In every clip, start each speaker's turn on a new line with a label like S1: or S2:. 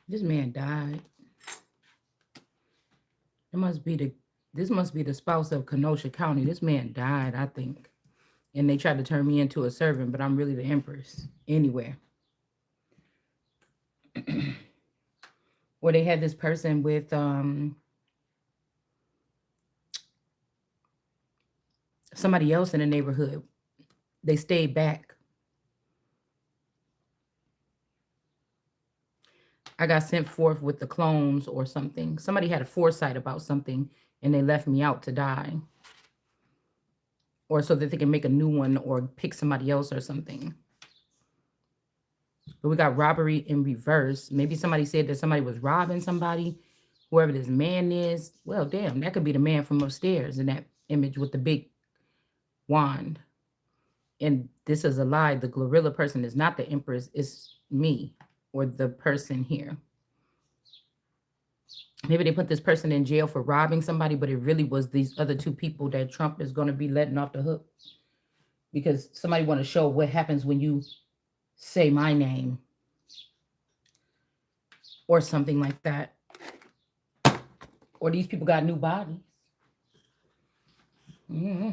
S1: This man died. This must be the spouse of Kenosha County. This man died, I think. And they tried to turn me into a servant, but I'm really the empress. Anywhere. Or they had this person with somebody else in the neighborhood. They stayed back. I got sent forth with the clones or something. Somebody had a foresight about something and they left me out to die. Or so that they can make a new one or pick somebody else or something. But we got robbery in reverse. Maybe somebody said that somebody was robbing somebody, whoever this man is. Well, damn, that could be the man from upstairs in that image with the big wand. And this is a lie. The gorilla person is not the empress, it's me or the person here. Maybe they put this person in jail for robbing somebody, but it really was these other two people that Trump is going to be letting off the hook. Because somebody want to show what happens when you say my name or something like that. Or these people got new bodies. Mm-hmm.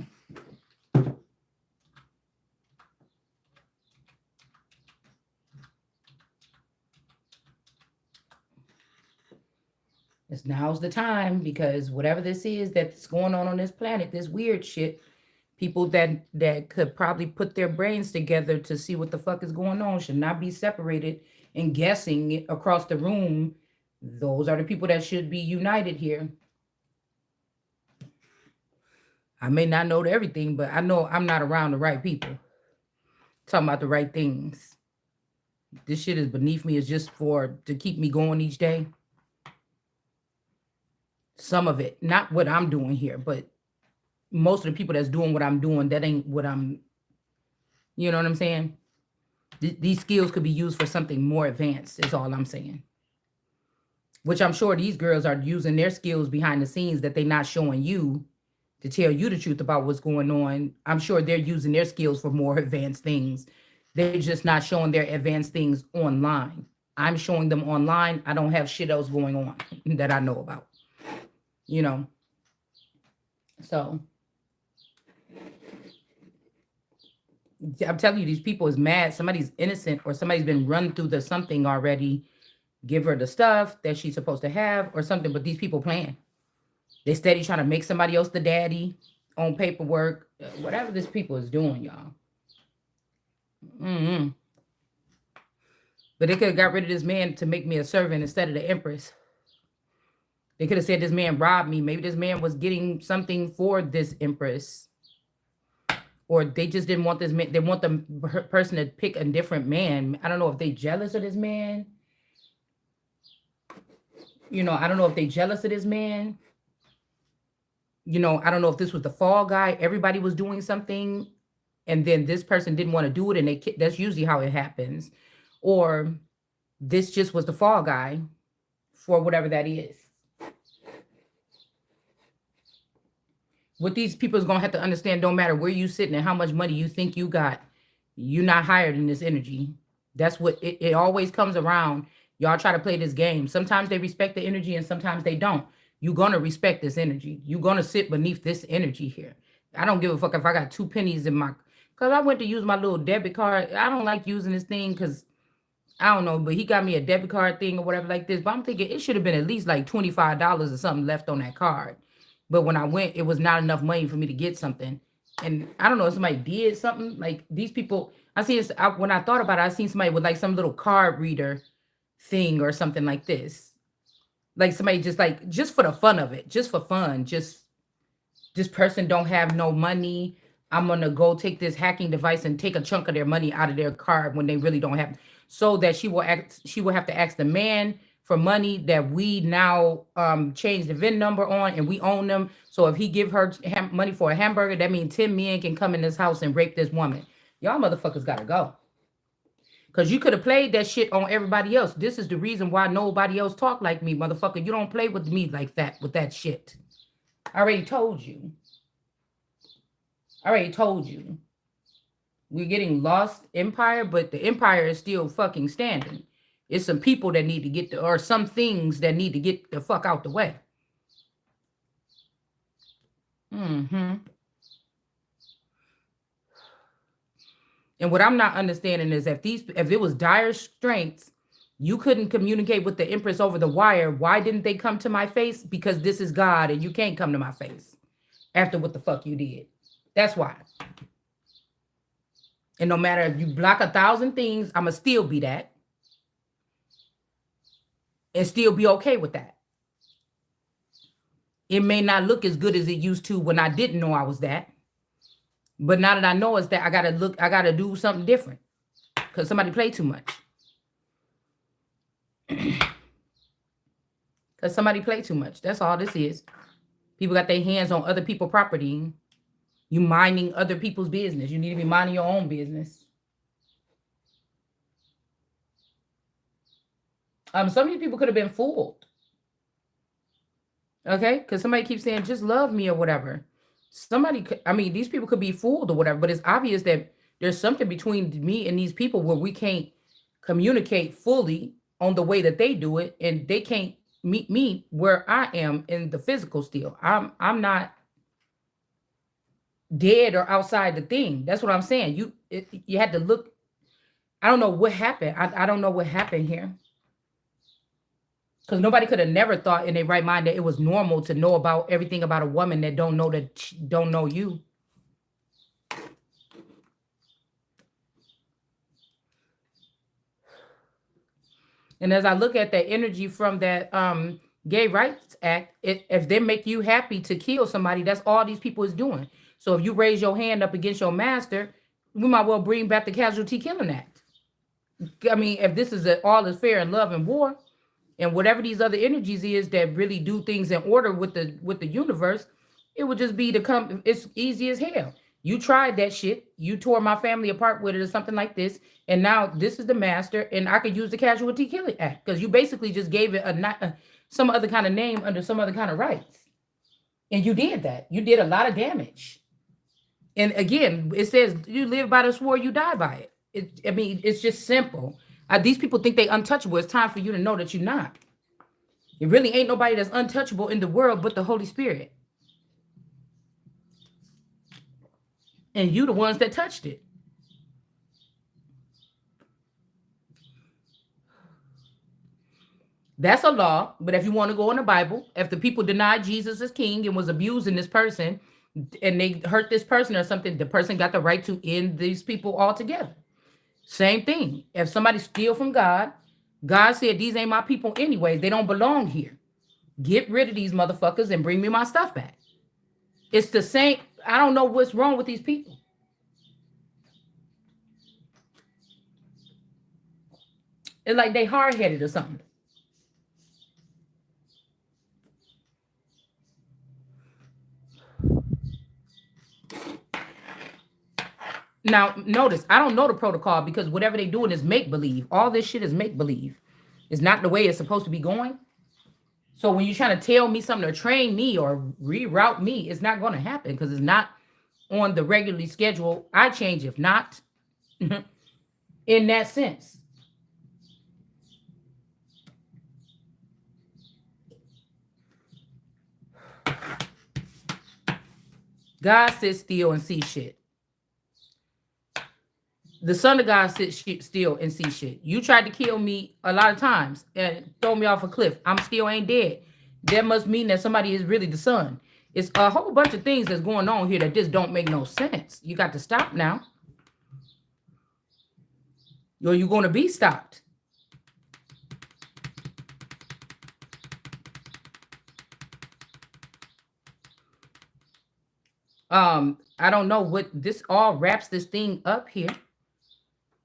S1: Now's the time, because whatever this is that's going on this planet, this weird shit, people that could probably put their brains together to see what the fuck is going on should not be separated and guessing it across the room. Those are the people that should be united here. I may not know everything, but I know I'm not around the right people talking about the right things. This shit is beneath me. It's just for to keep me going each day. Some of it, not what I'm doing here, but most of the people that's doing what I'm doing, that ain't what I'm, you know what I'm saying? These skills could be used for something more advanced, is all I'm saying. Which I'm sure these girls are using their skills behind the scenes that they're not showing you to tell you the truth about what's going on. I'm sure they're using their skills for more advanced things. They're just not showing their advanced things online. I'm showing them online. I don't have shit else going on that I know about. You know? So I'm telling you, these people is mad. Somebody's innocent or somebody's been run through the something already. Give her the stuff that she's supposed to have or something. But these people playing. They steady trying to make somebody else the daddy on paperwork. Whatever this people is doing, y'all. Mm-hmm. But they could have got rid of this man to make me a servant instead of the empress. They could have said this man robbed me. Maybe this man was getting something for this empress. Or they just didn't want this man. They want the person to pick a different man. I don't know if they jealous of this man. You know, I don't know if they jealous of this man. You know, I don't know if this was the fall guy. Everybody was doing something. And then this person didn't want to do it. And that's usually how it happens. Or this just was the fall guy for whatever that is. What these people is going to have to understand, don't matter where you sitting and how much money you think you got, you're not higher than this energy. That's what it always comes around. Y'all try to play this game. Sometimes they respect the energy and sometimes they don't. You're going to respect this energy. You're going to sit beneath this energy here. I don't give a fuck if I got 2 pennies in my, because I went to use my little debit card. I don't like using this thing because I don't know, but he got me a debit card thing or whatever like this. But I'm thinking it should have been at least like $25 or something left on that card. But when I went, it was not enough money for me to get something. And I don't know if somebody did something. Like these people, when I thought about it, I seen somebody with like some little card reader thing or something like this. Like somebody just for the fun of it, just for fun. Just this person don't have no money. I'm gonna go take this hacking device and take a chunk of their money out of their card when they really don't have, so that she will have to ask the man for money that we now change the VIN number on and we own them. So if he give her money for a hamburger, that means 10 men can come in this house and rape this woman. Y'all motherfuckers gotta go. Because you could have played that shit on everybody else. This is the reason why nobody else talk like me, motherfucker. You don't play with me like that, with that shit. I already told you. We're getting lost empire, but the empire is still fucking standing. It's some people that need to get or some things that need to get the fuck out the way. Mm-hmm. And what I'm not understanding is if it was dire straits, you couldn't communicate with the Empress over the wire. Why didn't they come to my face? Because this is God and you can't come to my face after what the fuck you did. That's why. And no matter if you block 1,000 things, I'ma still be that. And still be okay with that. It may not look as good as it used to when I didn't know I was that. But now that I know it's that, I gotta do something different. Because somebody played too much. Because somebody played too much. That's all this is. People got their hands on other people's property. You minding other people's business. You need to be minding your own business. Some of these people could have been fooled. Okay? Because somebody keeps saying, just love me or whatever. These people could be fooled or whatever, but it's obvious that there's something between me and these people where we can't communicate fully on the way that they do it, and they can't meet me where I am in the physical still. I'm not dead or outside the thing. That's what I'm saying. You had to look. I don't know what happened. I don't know what happened here. Because nobody could have never thought in their right mind that it was normal to know about everything about a woman that don't know you. And as I look at that energy from that Gay Rights Act, if they make you happy to kill somebody, that's all these people is doing. So if you raise your hand up against your master, we might well bring back the Casualty Killing Act. I mean, if this is all is fair in love and war, and whatever these other energies is that really do things in order with the universe, it would just be to come. It's easy as hell. You tried that shit. You tore my family apart with it or something like this. And now this is the master, and I could use the Casualty Killing Act because you basically just gave it some other kind of name under some other kind of rights. And you did that. You did a lot of damage. And again, it says you live by the sword, you die by it. It's just simple. These people think they untouchable. It's time for you to know that you're not. It really ain't nobody that's untouchable in the world but the Holy Spirit. And you the ones that touched it. That's a law. But if you want to go in the Bible, if the people denied Jesus as king and was abusing this person and they hurt this person or something, the person got the right to end these people altogether. Same thing. If somebody steal from God, God said, these ain't my people anyways. They don't belong here. Get rid of these motherfuckers and bring me my stuff back. It's the same. I don't know what's wrong with these people. It's like they hard-headed or something. Now, notice, I don't know the protocol because whatever they're doing is make-believe. All this shit is make-believe. It's not the way it's supposed to be going. So when you're trying to tell me something or train me or reroute me, it's not going to happen because it's not on the regularly schedule. I change if not in that sense. God sits still and sees shit. The son of God sits still and see shit. You tried to kill me a lot of times and throw me off a cliff. I'm still ain't dead. That must mean that somebody is really the son. It's a whole bunch of things that's going on here that just don't make no sense. You got to stop now. Or you're going to be stopped. I don't know what this all wraps this thing up here.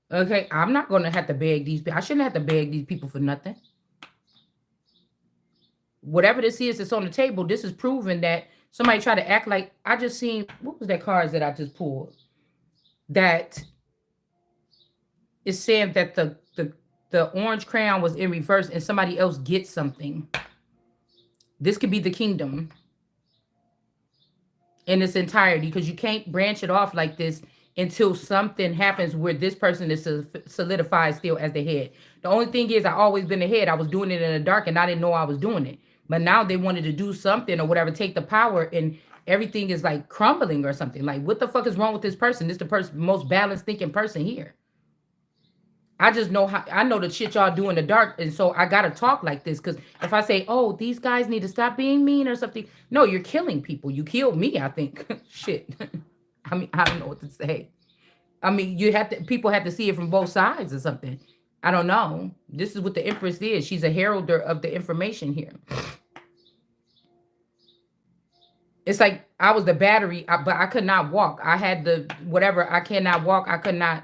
S1: Okay, I'm not going to have to beg these people. I shouldn't have to beg these people for nothing. Whatever this is that's on the table, this is proving that somebody tried to act like, I just seen, what was that cards that I just pulled? That is saying that the orange crown was in reverse and somebody else gets something. This could be the kingdom in its entirety because you can't branch it off like this until something happens where this person is solidified still as the head. The only thing is, I always been the head. I was doing it in the dark and I didn't know I was doing it. But now they wanted to do something or whatever, take the power, and everything is like crumbling or something. Like, what the fuck is wrong with this person? This is the person, most balanced thinking person here. I just know how, I know the shit y'all do in the dark, and so I gotta talk like this. Because if I say, "Oh, these guys need to stop being mean" or something, no, you're killing people. You killed me, I think. Shit. I mean, I don't know what to say. I mean, you have to. People have to see it from both sides or something. I don't know. This is what the Empress is. She's a heralder of the information here. It's like I was the battery, but I could not walk. I had the whatever. I cannot walk. I could not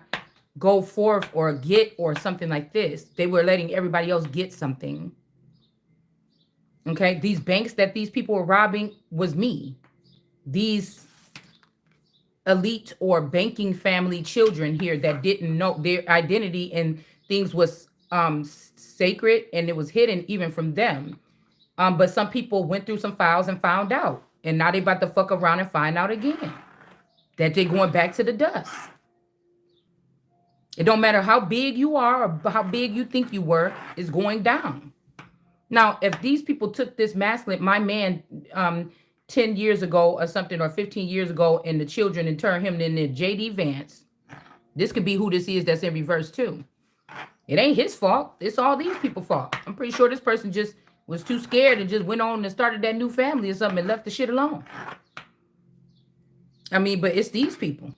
S1: go forth or get or something like this. They were letting everybody else get something. Okay. These banks that these people were robbing was me. These elite or banking family children here that didn't know their identity and things was sacred, and it was hidden even from them. But some people went through some files and found out. And now they about to fuck around and find out again that they're going back to the dust. It don't matter how big you are or how big you think you were, it's going down. Now, if these people took this masculine, my man, 10 years ago or something, or 15 years ago, and the children, and turned him into J.D. Vance, this could be who this is that's in reverse too. It ain't his fault. It's all these people's fault. I'm pretty sure this person just was too scared and just went on and started that new family or something and left the shit alone. I mean, but it's these people.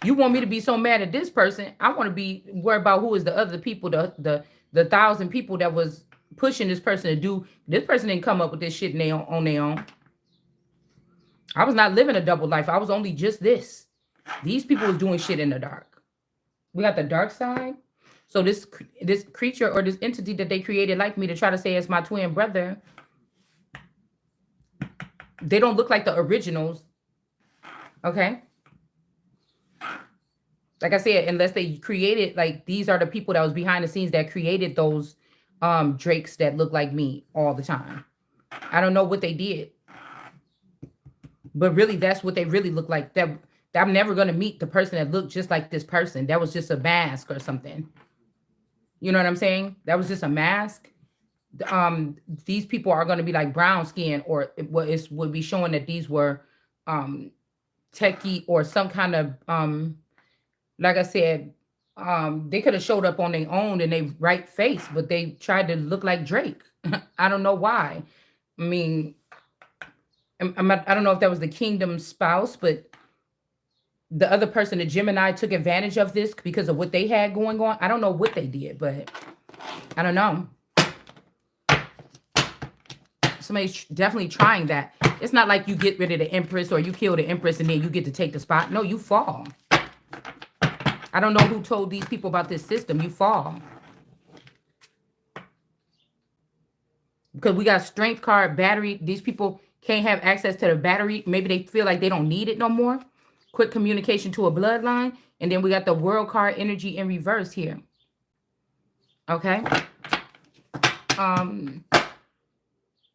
S1: You want me to be so mad at this person? I want to be worried about who is the other people, the 1,000 people that was pushing this person to do. This person didn't come up with this shit on their own. I was not living a double life. I was only just this. These people was doing shit in the dark. We got the dark side. So this creature or this entity that they created like me to try to say it's my twin brother, they don't look like the originals. Okay. Like I said, unless they created, like, these are the people that was behind the scenes that created those drakes that look like me all the time. I don't know what they did. But really, that's what they really look like. That I'm never going to meet the person that looked just like this person. That was just a mask or something. You know what I'm saying? That was just a mask. These people are going to be like brown skin, or it would be showing that these were techie or some kind of, like I said, they could have showed up on their own in their right face, but they tried to look like Drake. I don't know why. I mean, I don't know if that was the kingdom's spouse, but the other person, the Gemini, took advantage of this because of what they had going on. I don't know what they did, but I don't know. Somebody's definitely trying that. It's not like you get rid of the Empress or you kill the Empress and then you get to take the spot. No, you fall. I don't know who told these people about this system. You fall. Because we got strength card, battery. These people can't have access to the battery. Maybe they feel like they don't need it no more. Quick communication to a bloodline. And then we got the world card, energy in reverse here. Okay.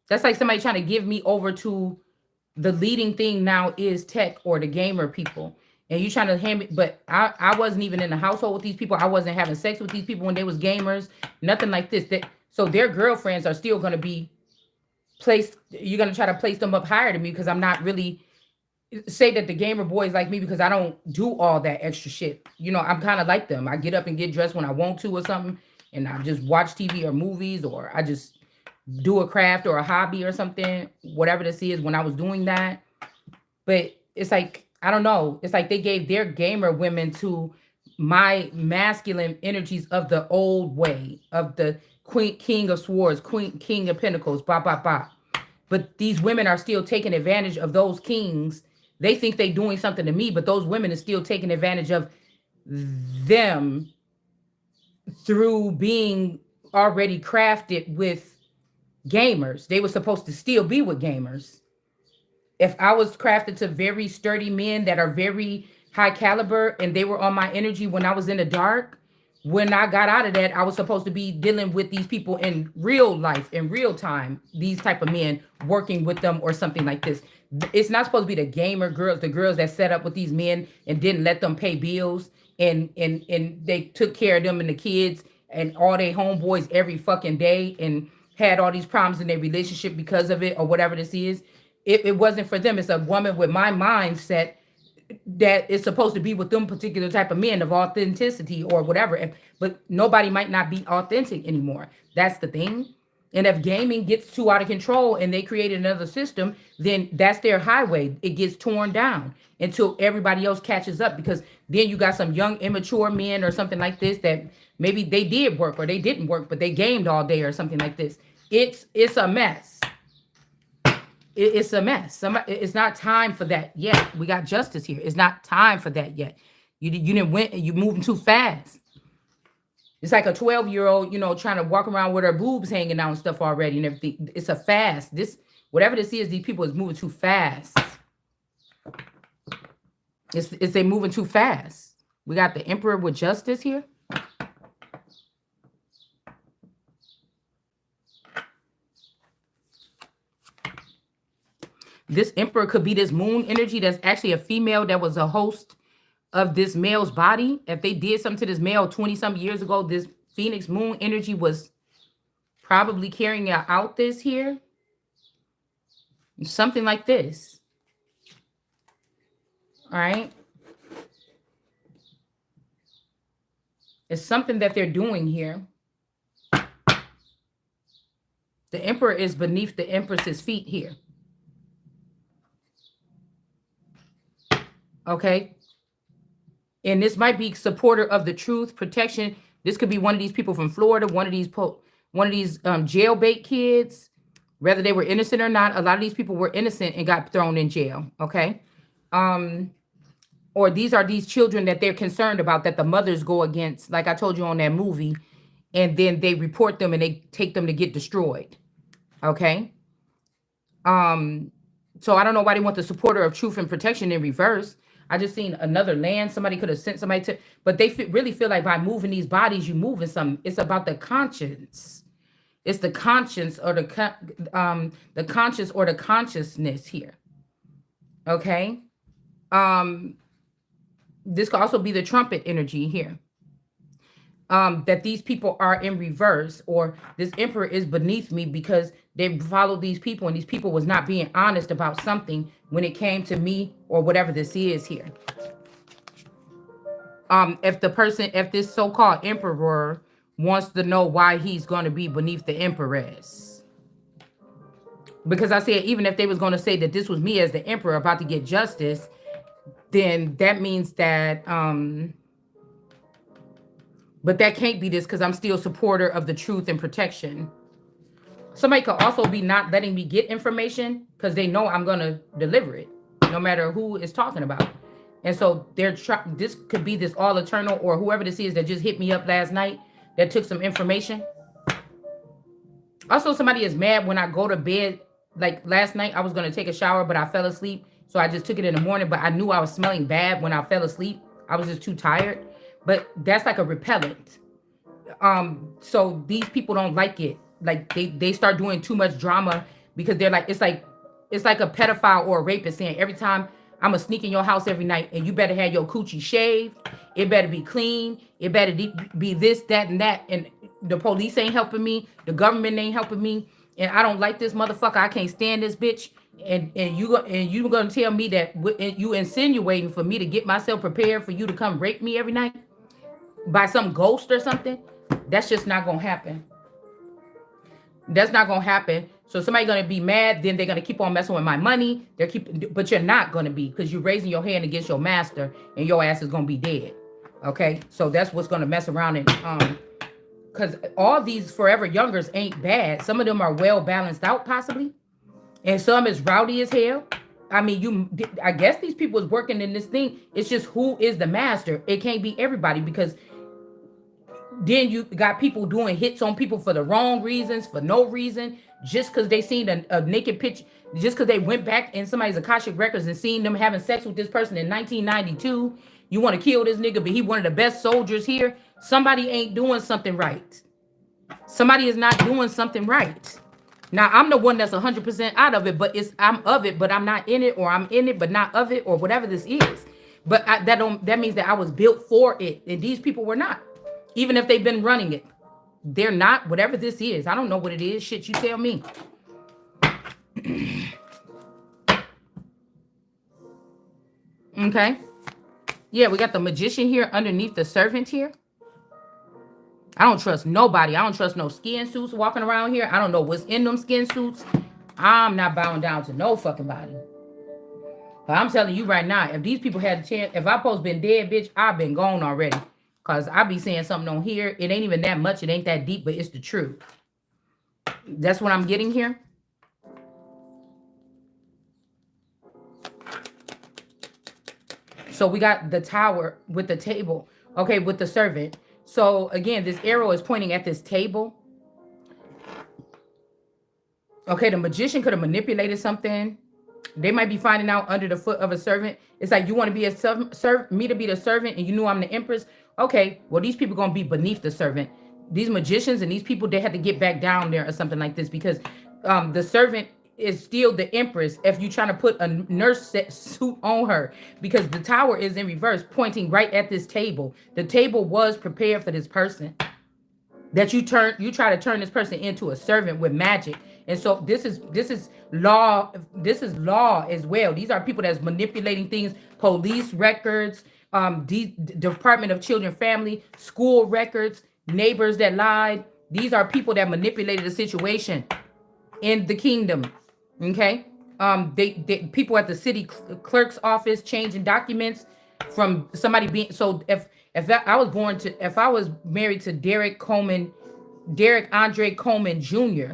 S1: That's like somebody trying to give me over to the leading thing now is tech or the gamer people. And you trying to hand me, but I wasn't even in the household with these people. I wasn't having sex with these people when they was gamers. Nothing like this. So their girlfriends are still going to be placed. You're going to try to place them up higher than me because I'm not really, say that the gamer boys like me because I don't do all that extra shit. You know, I'm kind of like them. I get up and get dressed when I want to or something. And I just watch TV or movies, or I just do a craft or a hobby or something, whatever this is, when I was doing that. But it's like, I don't know. It's like they gave their gamer women to my masculine energies of the old way, of the king of swords, king of pentacles, blah, blah, blah. But these women are still taking advantage of those kings. They think they're doing something to me, but those women are still taking advantage of them through being already crafted with gamers. They were supposed to still be with gamers. If I was crafted to very sturdy men that are very high caliber and they were on my energy when I was in the dark, when I got out of that, I was supposed to be dealing with these people in real life, in real time, these type of men, working with them or something like this. It's not supposed to be the gamer girls, the girls that set up with these men and didn't let them pay bills, and they took care of them and the kids and all their homeboys every fucking day and had all these problems in their relationship because of it or whatever this is. It wasn't for them. It's a woman with my mindset that is supposed to be with them particular type of men of authenticity or whatever. But nobody might not be authentic anymore. That's the thing. And if gaming gets too out of control and they create another system, then that's their highway. It gets torn down until everybody else catches up, because then you got some young, immature men or something like this that maybe they did work or they didn't work, but they gamed all day or something like this. It's a mess. It's a mess. It's not time for that yet. We got justice here. It's not time for that yet. You didn't win. You moving too fast. It's like a 12-year-old, trying to walk around with her boobs hanging out and stuff already and everything. It's a fast. Whatever this is, these people is moving too fast. It's they moving too fast. We got the Emperor with justice here. This Emperor could be this moon energy that's actually a female that was a host of this male's body. If they did something to this male 20-some years ago, this Phoenix moon energy was probably carrying out this here. Something like this. All right. It's something that they're doing here. The Emperor is beneath the Empress's feet here. Okay. And this might be supporter of the truth, protection. This could be one of these people from Florida, one of these jailbait kids, whether they were innocent or not. A lot of these people were innocent and got thrown in jail. Okay. Or these are these children that they're concerned about, that the mothers go against, like I told you on that movie, and then they report them and they take them to get destroyed. Okay. So I don't know why they want the supporter of truth and protection in reverse. I just seen another land. Somebody could have sent somebody to, but they really feel like by moving these bodies, you moving something. It's about the conscience. It's the conscience or the conscious or the consciousness here. Okay. This could also be the trumpet energy here. That these people are in reverse, or this Emperor is beneath me because they followed these people and these people was not being honest about something when it came to me or whatever this is here. If this so-called Emperor wants to know why he's going to be beneath the Empress. Because I said, even if they was going to say that this was me as the Emperor about to get justice, then that means that, but that can't be this, because I'm still a supporter of the truth and protection. Somebody could also be not letting me get information because they know I'm going to deliver it, no matter who is talking about it. And so this could be this all eternal, or whoever this is that just hit me up last night that took some information. Also, somebody is mad when I go to bed. Like last night, I was going to take a shower, but I fell asleep. So I just took it in the morning, but I knew I was smelling bad when I fell asleep. I was just too tired. But that's like a repellent. So these people don't like it. Like they start doing too much drama because they're like, it's like a pedophile or a rapist saying, every time I'm gonna sneak in your house every night and you better have your coochie shaved. It better be clean. It better be this, that, and that. And the police ain't helping me. The government ain't helping me. And I don't like this motherfucker. I can't stand this bitch. And you gonna tell me that you insinuating for me to get myself prepared for you to come rape me every night by some ghost or something? That's just not gonna happen. That's not gonna happen. So somebody gonna be mad, then they're gonna keep on messing with my money. But you're not gonna be, because you're raising your hand against your master, and your ass is gonna be dead. Okay, so that's what's gonna mess around and because all these forever youngers ain't bad. Some of them are well balanced out, possibly, and some is rowdy as hell. I mean, I guess these people is working in this thing. It's just who is the master. It can't be everybody, because then you got people doing hits on people for the wrong reasons, for no reason, just because they seen a naked picture, just because they went back in somebody's Akashic records and seen them having sex with this person in 1992. You want to kill this nigga, but he one of the best soldiers here. Somebody ain't doing something right. Somebody is not doing something right. Now I'm the one that's 100% out of it, but I'm of it, but I'm not in it, or I'm in it, but not of it, or whatever this is. But that means that I was built for it, and these people were not. Even if they've been running it, they're not. Whatever this is, I don't know what it is. Shit, you tell me. Okay. Yeah, we got the magician here underneath the servant here. I don't trust nobody. I don't trust no skin suits walking around here. I don't know what's in them skin suits. I'm not bowing down to no fucking body. But I'm telling you right now, if these people had a chance, if I supposed been dead, bitch, I've been gone already. Because I be saying something on here. It ain't even that much. It ain't that deep, but it's the truth. That's what I'm getting here. So we got the tower with the table. Okay, with the servant. So again, this arrow is pointing at this table. Okay, the magician could have manipulated something. They might be finding out under the foot of a servant. It's like, you want to be a me to be the servant, and you knew I'm the empress. Okay, well, these people going to be beneath the servant. These magicians and these people, they had to get back down there or something like this, because the servant is still the empress if you trying to put a nurse suit on her, because the tower is in reverse, pointing right at this table. The table was prepared for this person. That you try to turn this person into a servant with magic. And so this is law. This is law as well. These are people that's manipulating things, police records, Department of Children Family, school records, neighbors that lied. These are people that manipulated the situation in the kingdom. Okay. They people at the city clerk's office changing documents from somebody being. So if I was married to Derek Andre Coleman Jr.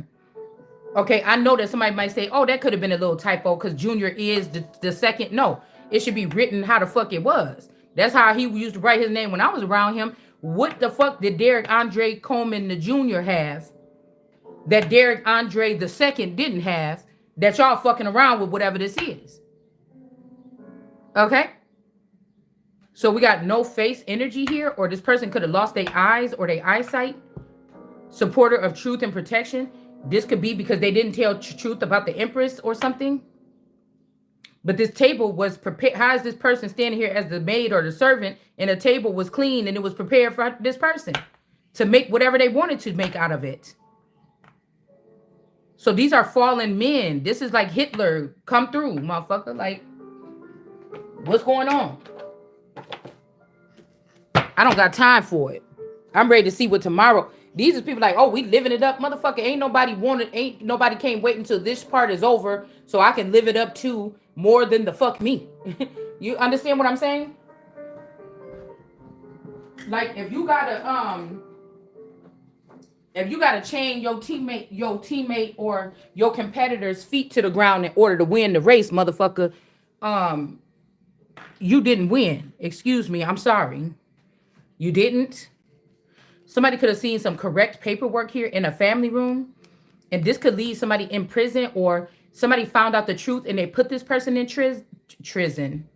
S1: Okay, I know that somebody might say, oh, that could have been a little typo because Junior is the second. No, it should be written how the fuck it was. That's how he used to write his name when I was around him. What the fuck did Derek Andre Coleman the Jr. have that Derek Andre the second didn't have, that y'all fucking around with whatever this is? Okay? So we got no face energy here, or this person could have lost their eyes or their eyesight. Supporter of truth and protection. This could be because they didn't tell truth about the Empress or something. But this table was prepared. How is this person standing here as the maid or the servant, and the table was clean and it was prepared for this person to make whatever they wanted to make out of it? So these are fallen men. This is like Hitler come through, motherfucker. Like, what's going on? I don't got time for it. I'm ready to see what tomorrow. These are people like, oh, we living it up, motherfucker. Ain't nobody can't wait until this part is over so I can live it up too, more than the fuck me. You understand what I'm saying? Like, if you gotta chain your teammate or your competitor's feet to the ground in order to win the race, motherfucker, you didn't win. Excuse me, I'm sorry. You didn't. Somebody could have seen some correct paperwork here in a family room, and this could leave somebody in prison, or somebody found out the truth and they put this person in prison.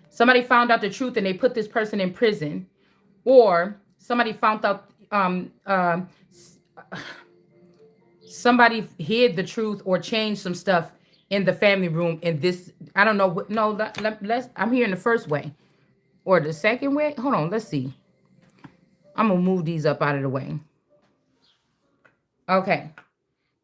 S1: Somebody found out the truth and they put this person in prison, or somebody found out somebody hid the truth or changed some stuff in the family room. And this, I don't know what. No, I'm hearing the first way or the second way. Hold on, let's see. I'm gonna move these up out of the way. Okay.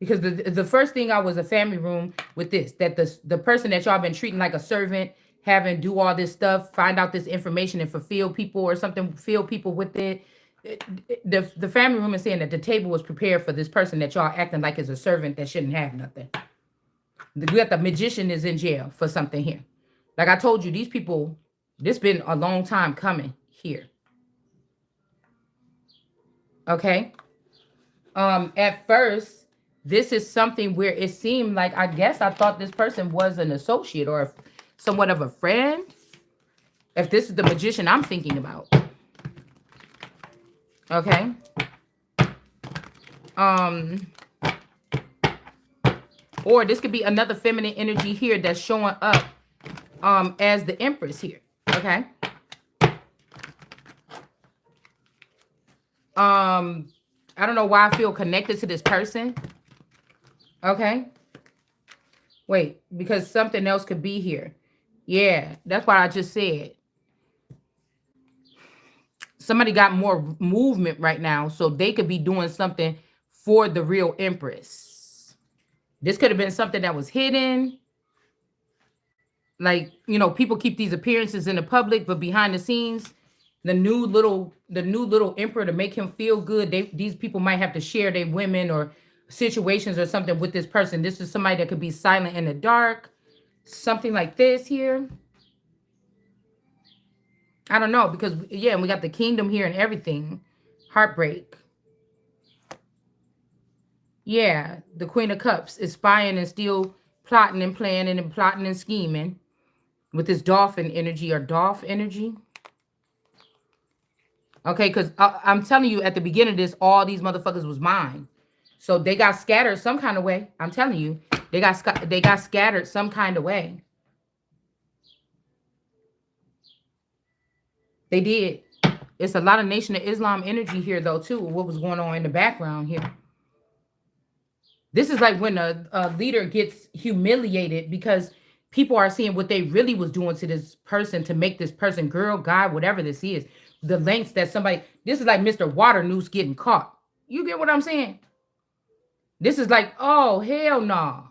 S1: Because the first thing I was a family room with this, that the person that y'all been treating like a servant, having do all this stuff, find out this information and fulfill people or something, fill people with it. The family room is saying that the table was prepared for this person that y'all acting like is a servant that shouldn't have nothing. We got the magician is in jail for something here. Like I told you, these people, this been a long time coming here. Okay. At first, this is something where it seemed like, I guess I thought this person was an associate or somewhat of a friend. If this is the magician I'm thinking about. Okay. Or this could be another feminine energy here that's showing up as the Empress here. Okay. I don't know why I feel connected to this person. Okay. Wait, because something else could be here. Yeah, that's what I just said. Somebody got more movement right now, so they could be doing something for the real Empress. This could have been something that was hidden. Like, people keep these appearances in the public, but behind the scenes, the new little emperor, to make him feel good, these people might have to share their women or situations or something with this person. This is somebody that could be silent in the dark, something like this here. I don't know, because yeah, we got the kingdom here and everything. Heartbreak. Yeah, the Queen of Cups is spying and still plotting and planning and plotting and scheming with this dolphin energy or dolph energy. Okay, because I'm telling you, at the beginning of this, all these motherfuckers was mine. So they got scattered some kind of way. I'm telling you, they got scattered some kind of way. They did. It's a lot of Nation of Islam energy here, though, too. What was going on in the background here? This is like when a leader gets humiliated because people are seeing what they really was doing to this person to make this person, girl, guy, whatever this is, the lengths that somebody. This is like Mr. Water Noose getting caught. You get what I'm saying? This is like, oh hell no. Nah.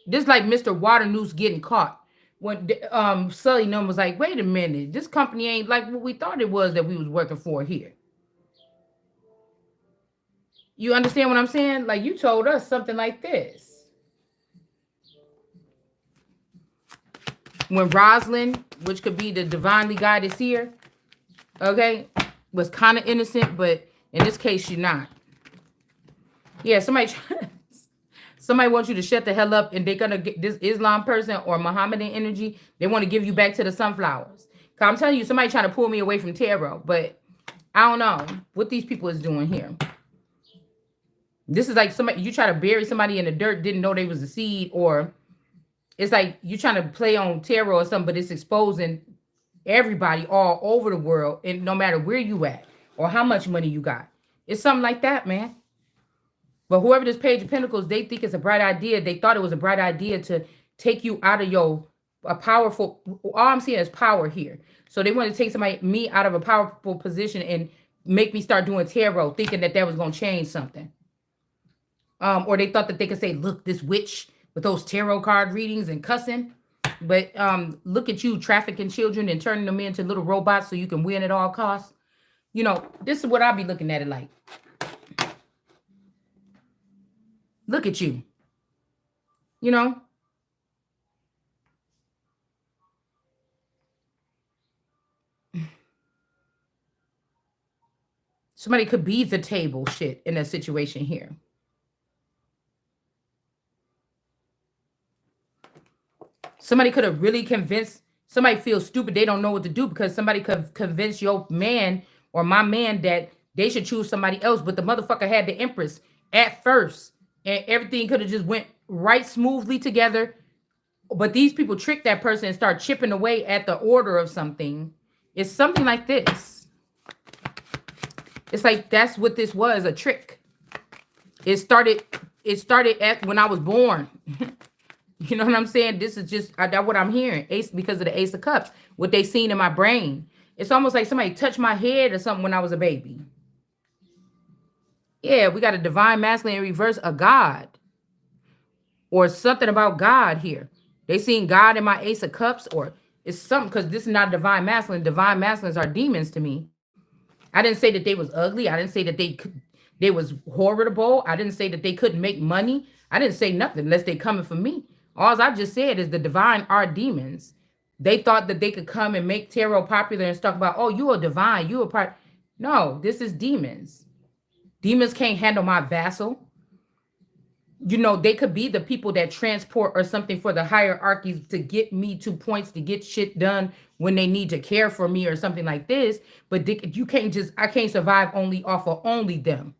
S1: This is like Mr. Water Noose getting caught. When Sully Num was like, wait a minute, this company ain't like what we thought it was that we was working for here. You understand what I'm saying? Like, you told us something like this. When Rosalind, which could be the divinely guided seer, okay, was kind of innocent, but in this case, you're not. Yeah, somebody wants you to shut the hell up, and they're gonna get this Islam person or Mohammedan energy. They want to give you back to the sunflowers. Cause I'm telling you, somebody trying to pull me away from tarot, but I don't know what these people is doing here. This is like somebody, you try to bury somebody in the dirt, didn't know they was a seed, or it's like you trying to play on tarot or something, but it's exposing everybody all over the world, and no matter where you at or how much money you got. It's something like that, man. But whoever this Page of Pentacles, they think it's a bright idea. They thought it was a bright idea to take you out of your a powerful. All I'm seeing is power here. So they want to take me out of a powerful position and make me start doing tarot, thinking that was going to change something. Or they thought that they could say, look, this witch with those tarot card readings and cussing. But look at you trafficking children and turning them into little robots so you can win at all costs. This is what I'll be looking at it like. Look at you. Somebody could be the table shit in a situation here. Somebody could have really convinced, somebody feels stupid, they don't know what to do because somebody could convince your man or my man that they should choose somebody else, but the motherfucker had the Empress at first, and everything could have just went right smoothly together. But these people trick that person and start chipping away at the order of something. It's something like this. It's like that's what this was, a trick. It started at when I was born. You know what I'm saying? This is just that's what I'm hearing. Ace, because of the Ace of Cups, what they seen in my brain. It's almost like somebody touched my head or something when I was a baby. Yeah, we got a divine masculine in reverse, a God. Or something about God here. They seen God in my Ace of Cups, or it's something, because this is not divine masculine. Divine masculines are demons to me. I didn't say that they was ugly. I didn't say that they was horrible. I didn't say that they couldn't make money. I didn't say nothing unless they coming for me. All I just said is the divine are demons. They thought that they could come and make tarot popular and talk about, oh, you are divine, you are part. No, this is demons. Demons can't handle my vassal. They could be the people that transport or something for the hierarchies to get me to points to get shit done when they need to care for me or something like this. But you can't I can't survive only off of only them.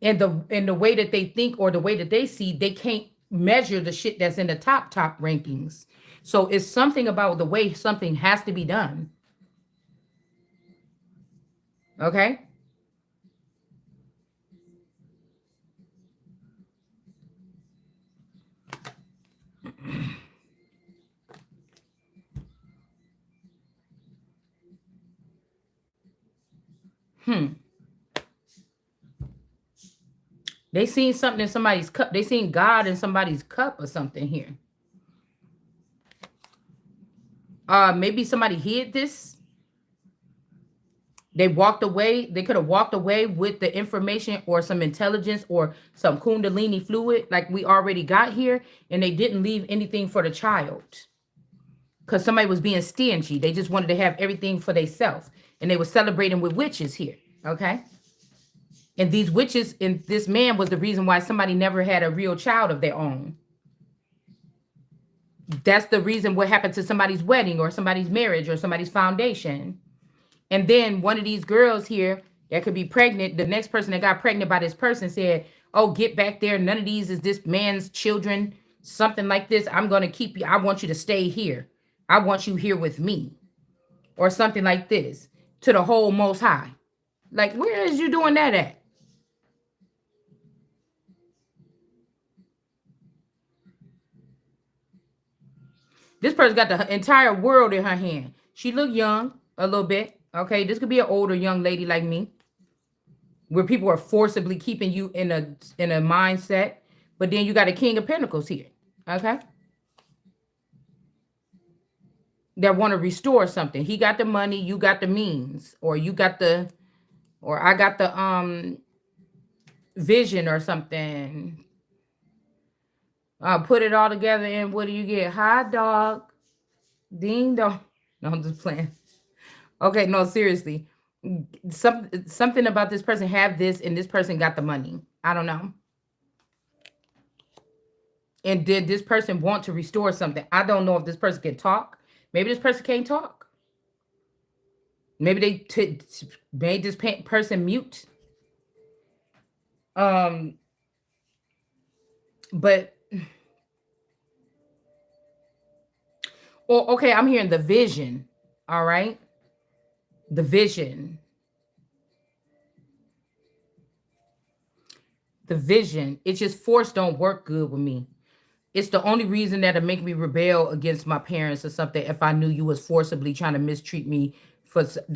S1: And the way that they think or the way that they see, they can't measure the shit that's in the top rankings. So it's something about the way something has to be done. Okay. Hmm. They seen something in somebody's cup. They seen God in somebody's cup or something here. Maybe somebody hid this. They walked away. They could have walked away with the information or some intelligence or some kundalini fluid like we already got here, and they didn't leave anything for the child because somebody was being stingy. They just wanted to have everything for themselves, and they were celebrating with witches here. Okay. And these witches and this man was the reason why somebody never had a real child of their own. That's the reason what happened to somebody's wedding or somebody's marriage or somebody's foundation. And then one of these girls here that could be pregnant, the next person that got pregnant by this person said, "Oh, get back there. None of these is this man's children." Something like this. "I'm going to keep you. I want you to stay here. I want you here with me." Or something like this to the whole Most High. Like, where is you doing that at? This person got the entire world in her hand. She look young a little bit. Okay, this could be an older young lady like me, where people are forcibly keeping you in a mindset. But then you got a King of Pentacles here. Okay, that want to restore something. He got the money, you got the means, or you got the, or I got the vision or something. Put it all together, and what do you get? Hot dog, ding dong. No, I'm just playing. Okay, no, seriously. Something about this person have this, and this person got the money. I don't know. And did this person want to restore something? I don't know if this person can talk. Maybe this person can't talk. Maybe they made this person mute. Um, but or okay, I'm hearing the vision. All right, the vision. The vision. It's just force don't work good with me. It's the only reason that'll make me rebel against my parents or something. If I knew you was forcibly trying to mistreat me,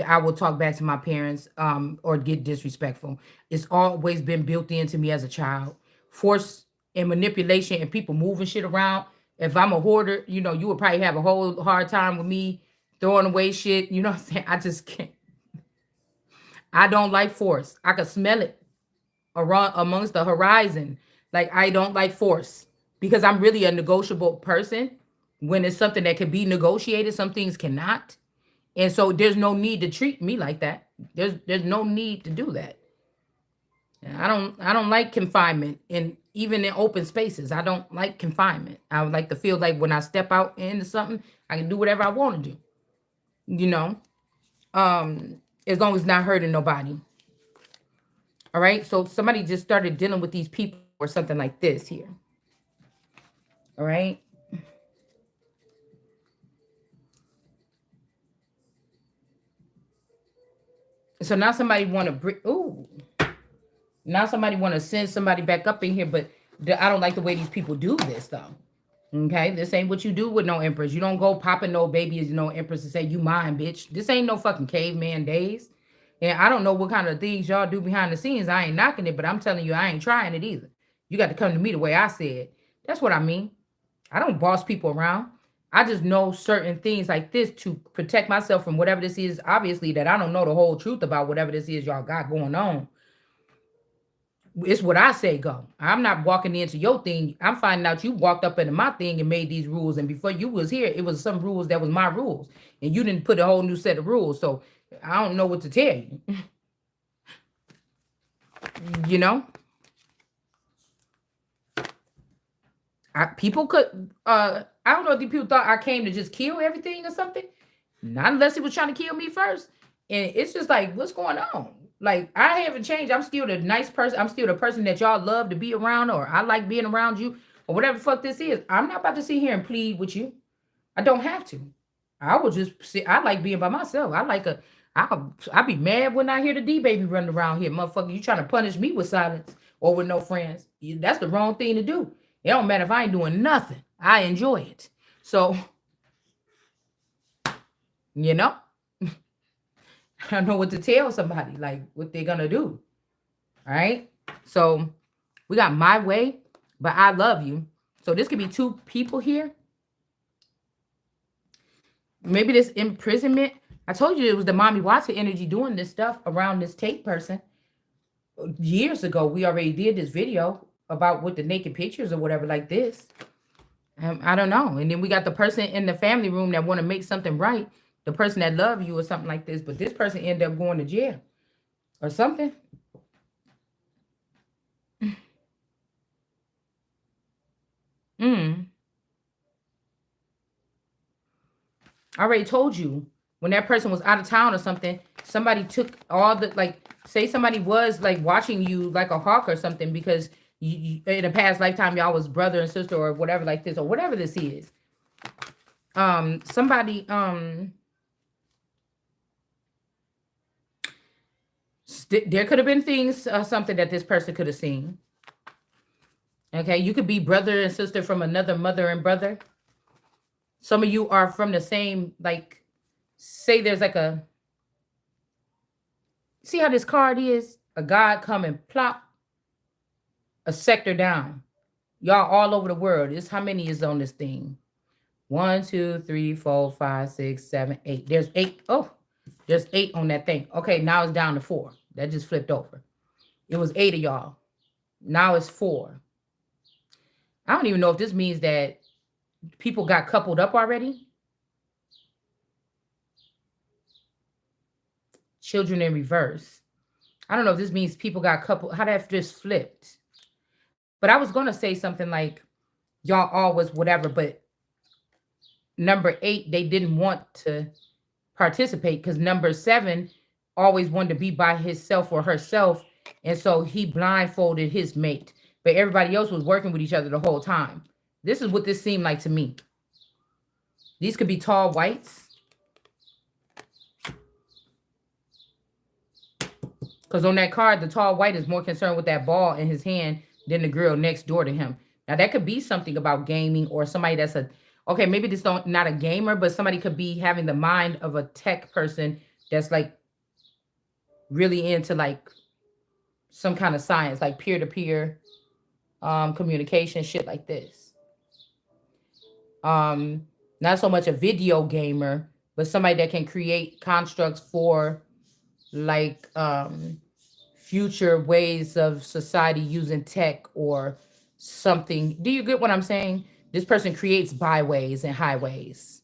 S1: I will talk back to my parents, or get disrespectful. It's always been built into me as a child. Force and manipulation and people moving shit around. If I'm a hoarder, you would probably have a whole hard time with me throwing away shit. You know what I'm saying? I just can't. I don't like force. I could smell it around amongst the horizon. Like, I don't like force because I'm really a negotiable person. When it's something that can be negotiated, some things cannot. And so there's no need to treat me like that. There's no need to do that. I don't like confinement, and even in open spaces, I don't like confinement. I would like to feel like when I step out into something, I can do whatever I want to do. You know, as long as it's not hurting nobody. All right. So somebody just started dealing with these people or something like this here. All right. So now somebody want to bring. Ooh. Now somebody want to send somebody back up in here, but I don't like the way these people do this though. Okay, this ain't what you do with no empress. You don't go popping no baby as no empress and say you mine, bitch. This ain't no fucking caveman days. And I don't know what kind of things y'all do behind the scenes. I ain't knocking it, but I'm telling you, I ain't trying it either. You got to come to me the way I said. That's what I mean. I don't boss people around. I just know certain things like this to protect myself from whatever this is. Obviously, that I don't know the whole truth about whatever this is y'all got going on. It's what I say go. I'm not walking into your thing. I'm finding out you walked up into my thing and made these rules. And before you was here, it was some rules that was my rules. And you didn't put a whole new set of rules. So I don't know what to tell you. You know? People could, I don't know if these people thought I came to just kill everything or something. Not unless he was trying to kill me first. And it's just like, what's going on? Like, I haven't changed. I'm still the nice person. I'm still the person that y'all love to be around, or I like being around you, or whatever the fuck this is. I'm not about to sit here and plead with you. I don't have to. I will just sit. I like being by myself. I'll be mad when I hear the D baby running around here. Motherfucker, you trying to punish me with silence or with no friends. That's the wrong thing to do. It don't matter if I ain't doing nothing. I enjoy it. So, you know, I don't know what to tell somebody, like what they're gonna do. All right. So we got my way, but I love you. So this could be two people here. Maybe this imprisonment. I told you it was the mommy Watson energy doing this stuff around this tape person. Years ago, we already did this video about with the naked pictures or whatever like this. I don't know. And then we got the person in the family room that want to make something right. The person that love you or something like this. But this person ended up going to jail or something. Mm. I already told you when that person was out of town or something, somebody took all the, like, say somebody was like watching you like a hawk or something because you in a past lifetime y'all was brother and sister or whatever like this or whatever this is. Somebody there could have been things something that this person could have seen. Okay, you could be brother and sister from another mother and brother. Some of you are from the same, like, say there's like a, see how this card is? A God come and plop a sector down. Y'all all over the world. This how many is on this thing? 1, 2, 3, 4, 5, 6, 7, 8. There's 8. Oh, there's 8 on that thing. Okay, now it's down to 4. That just flipped over. It was 8 of y'all. Now it's 4. I don't even know if this means that people got coupled up already. Children in reverse. I don't know if this means people got coupled. How that just flipped. But I was going to say something like, y'all all was whatever, but number 8, they didn't want to participate because number 7 always wanted to be by himself or herself. And so he blindfolded his mate. But everybody else was working with each other the whole time. This is what this seemed like to me. These could be tall whites. Because on that card, the tall white is more concerned with that ball in his hand than the girl next door to him. Now, that could be something about gaming or somebody that's a, okay, maybe this not a gamer, but somebody could be having the mind of a tech person that's like really into like some kind of science, like peer-to-peer communication, shit like this. Not so much a video gamer, but somebody that can create constructs for like future ways of society using tech or something. Do you get what I'm saying? This person creates byways and highways.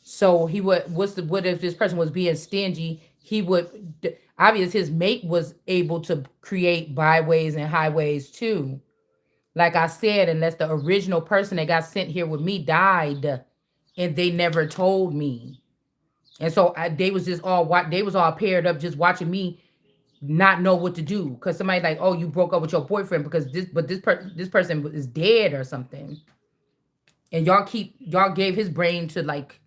S1: So he would, what if this person was being stingy? He would, obvious his mate was able to create byways and highways too. Like I said, unless the original person that got sent here with me died and they never told me. And so they was just all they was all paired up just watching me not know what to do because somebody like, oh, you broke up with your boyfriend because this person is dead or something. And y'all gave his brain to like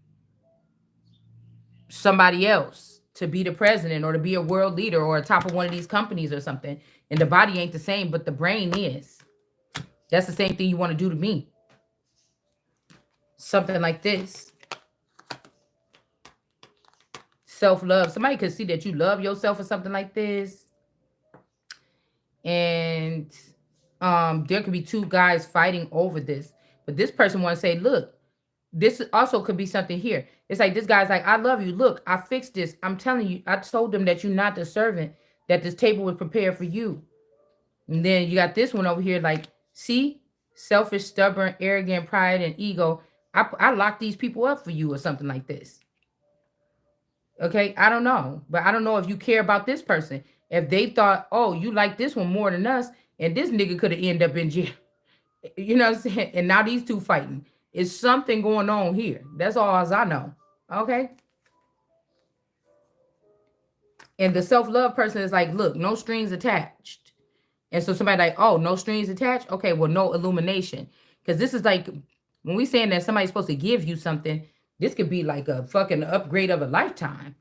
S1: somebody else to be the president or to be a world leader or top of one of these companies or something. And the body ain't the same, but the brain is. That's the same thing you want to do to me. Something like this. Self-love. Somebody could see that you love yourself or something like this. And there could be two guys fighting over this. But this person want to say, look, this also could be something here. It's like this guy's like, I love you. Look, I fixed this. I'm telling you, I told them that you're not the servant, that this table was prepared for you. And then you got this one over here like, see, selfish, stubborn, arrogant, pride, and ego. I locked these people up for you or something like this. Okay, I don't know. But I don't know if you care about this person. If they thought, oh, you like this one more than us, and this nigga could have ended up in jail. You know what I'm saying? And now these two fighting. It's something going on here. That's all as I know. Okay? And the self-love person is like, look, no strings attached. And so somebody like, oh, no strings attached? Okay, well, no illumination. Because this is like, when we saying that somebody's supposed to give you something, this could be like a fucking upgrade of a lifetime.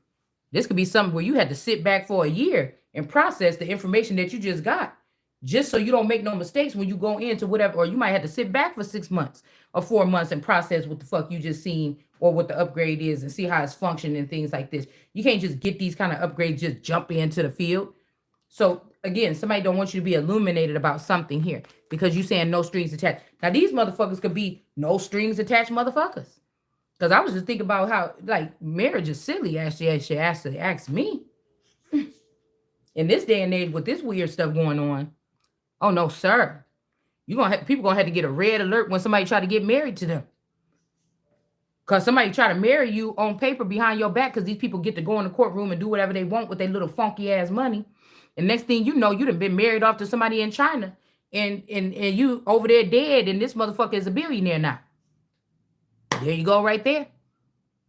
S1: This could be something where you had to sit back for a year and process the information that you just got. Just so you don't make no mistakes when you go into whatever, or you might have to sit back for 6 months or 4 months and process what the fuck you just seen or what the upgrade is and see how it's functioning and things like this. You can't just get these kind of upgrades, just jump into the field. So again, somebody don't want you to be illuminated about something here because you saying no strings attached. Now these motherfuckers could be no strings attached motherfuckers. Because I was just thinking about how like marriage is silly, as she asked me. In this day and age with this weird stuff going on. Oh no, sir. You gonna have people gonna have to get a red alert when somebody try to get married to them. Cause somebody try to marry you on paper behind your back because these people get to go in the courtroom and do whatever they want with their little funky ass money. And next thing you know, you done been married off to somebody in China and you over there dead and this motherfucker is a billionaire now. There you go right there.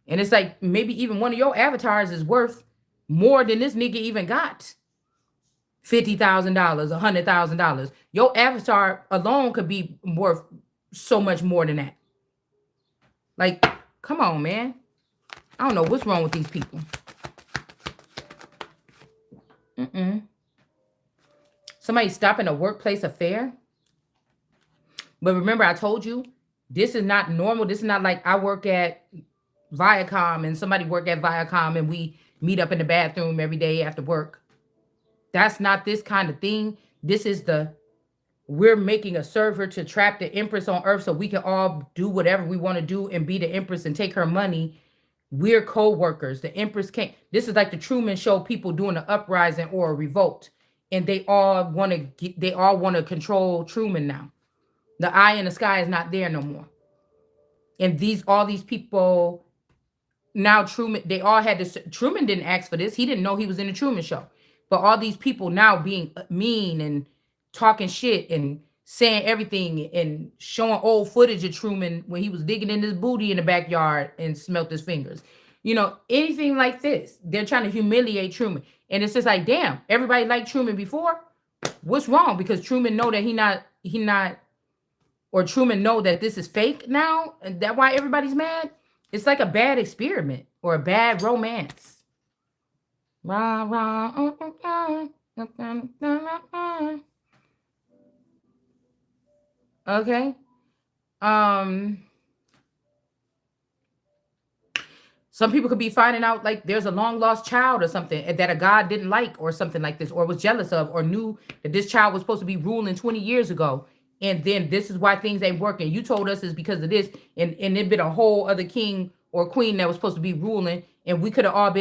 S1: And it's like maybe even one of your avatars is worth more than this nigga even got. $50,000, $100,000. Your avatar alone could be worth so much more than that. Like, come on, man. I don't know what's wrong with these people. Somebody stopping a workplace affair. But remember, I told you, this is not normal. This is not like I work at Viacom and somebody work at Viacom and we meet up in the bathroom every day after work. That's not this kind of thing. This is we're making a server to trap the Empress on Earth so we can all do whatever we want to do and be the Empress and take her money. We're co-workers. The Empress can't. This is like the Truman Show, people doing an uprising or a revolt. And they all want to control Truman now. The eye in the sky is not there no more. And all these people now Truman, they all had to. Truman didn't ask for this. He didn't know he was in the Truman Show. But all these people now being mean and talking shit and saying everything and showing old footage of Truman when he was digging in his booty in the backyard and smelt his fingers. You know, anything like this. They're trying to humiliate Truman. And it's just like, damn, everybody liked Truman before. What's wrong? Because Truman know that he not, or Truman know that this is fake now. And that's why everybody's mad. It's like a bad experiment or a bad romance. Okay. Some people could be finding out like there's a long lost child or something that a god didn't like or something like this, or was jealous of, or knew that this child was supposed to be ruling 20 years ago. And then this is why things ain't working. You told us it's because of this. And there'd been a whole other king or queen that was supposed to be ruling. And we could have all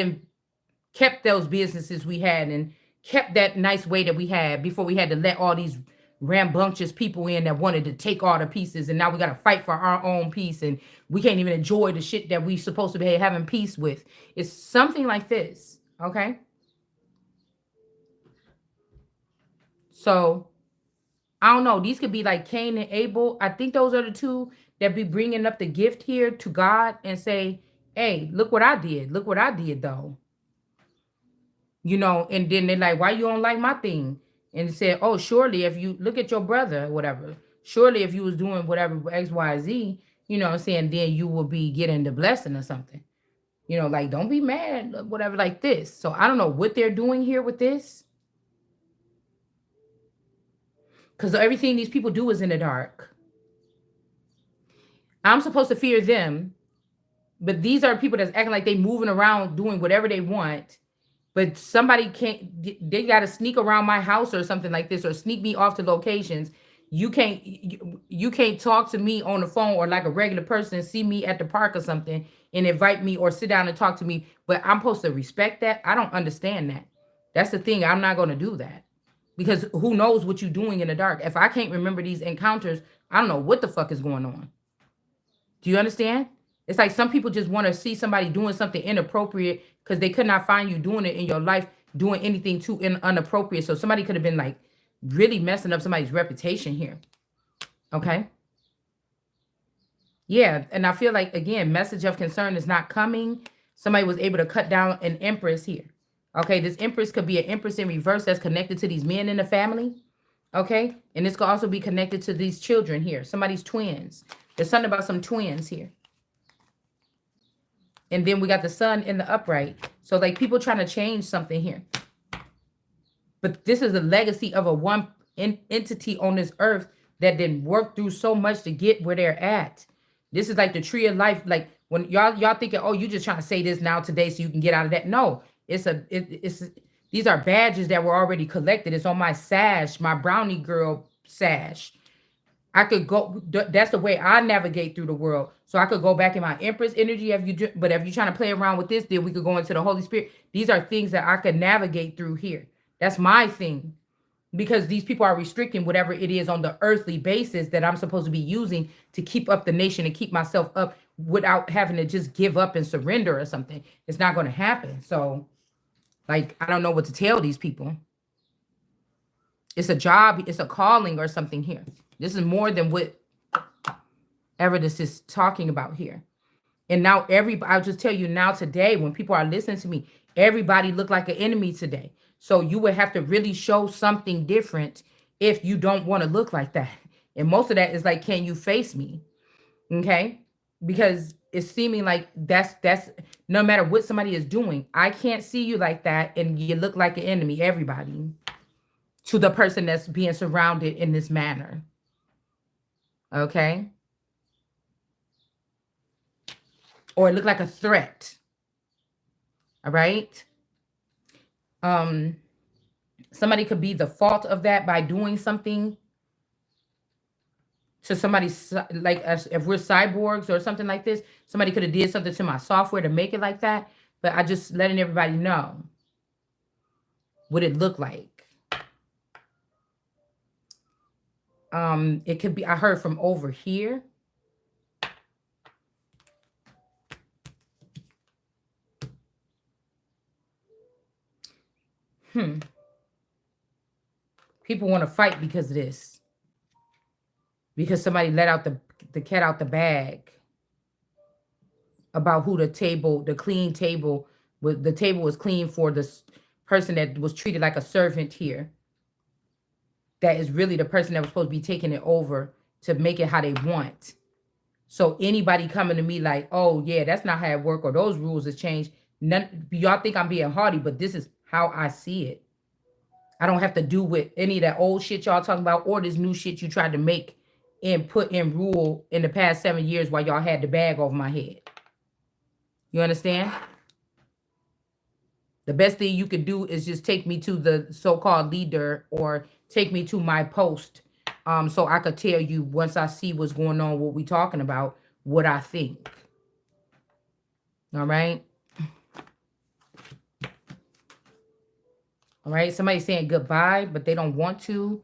S1: kept those businesses we had and kept that nice way that we had before we had to let all these rambunctious people in that wanted to take all the pieces. And now we got to fight for our own peace. And we can't even enjoy the shit that we supposed to be having peace with. It's something like this. Okay. So I don't know. These could be like Cain and Abel. I think those are the two that be bringing up the gift here to God and say, hey, look what I did. Look what I did though. You know, and then they're like, why you don't like my thing? And said, oh, surely if you look at your brother or whatever, surely if you was doing whatever X, Y, Z, you know what I'm saying, then you will be getting the blessing or something. You know, like, don't be mad, whatever, like this. So I don't know what they're doing here with this. Because everything these people do is in the dark. I'm supposed to fear them. But these are people that's acting like they moving around doing whatever they want. But somebody they got to sneak around my house or something like this, or sneak me off to locations. You can't talk to me on the phone or like a regular person, see me at the park or something and invite me or sit down and talk to me. But I'm supposed to respect that. I don't understand that. That's the thing. I'm not going to do that because who knows what you're doing in the dark. If I can't remember these encounters, I don't know what the fuck is going on. Do you understand? It's like some people just want to see somebody doing something inappropriate because they could not find you doing it in your life, doing anything too inappropriate. So somebody could have been like really messing up somebody's reputation here. Okay. Yeah. And I feel like, again, message of concern is not coming. Somebody was able to cut down an empress here. Okay. This empress could be an empress in reverse that's connected to these men in the family. Okay. And this could also be connected to these children here. Somebody's twins. There's something about some twins here. And then we got the sun in the upright. So like people trying to change something here. But this is the legacy of a one entity on this earth that didn't work through so much to get where they're at. This is like the tree of life. Like When y'all thinking, oh, you just trying to say this now today so you can get out of that. No, it's these are badges that were already collected. It's on my sash, my brownie girl sash. I could go. That's the way I navigate through the world. So I could go back in my Empress energy. But if you're trying to play around with this, then we could go into the Holy Spirit. These are things that I could navigate through here. That's my thing, because these people are restricting whatever it is on the earthly basis that I'm supposed to be using to keep up the nation and keep myself up without having to just give up and surrender or something. It's not going to happen. So, like, I don't know what to tell these people. It's a job, it's a calling or something here. This is more than whatever this is talking about here. And now I'll just tell you now today, when people are listening to me, everybody look like an enemy today. So you would have to really show something different if you don't want to look like that. And most of that is like, can you face me? Okay? Because it's seeming like that's no matter what somebody is doing, I can't see you like that and you look like an enemy, everybody, to the person that's being surrounded in this manner. Okay? Or it look like a threat. All right? Um Somebody could be the fault of that by doing something to somebody, like us. If we're cyborgs or something like this, somebody could have did something to my software to make it like that. But I just letting everybody know what it looked like. It could be, I heard from over here. People want to fight because of this. Because somebody let out the cat out the bag about who the clean table, the table was clean for this person that was treated like a servant here. That is really the person that was supposed to be taking it over to make it how they want. So anybody coming to me like, oh yeah, that's not how it work, or those rules has changed. None, y'all think I'm being hardy, but this is how I see it. I don't have to do with any of that old shit y'all talking about or this new shit you tried to make and put in rule in the past 7 years while y'all had the bag over my head. You understand? The best thing you could do is just take me to the so-called leader or take me to my post, so I could tell you once I see what's going on, what we talking about, what I think. All right? All right, somebody's saying goodbye, but they don't want to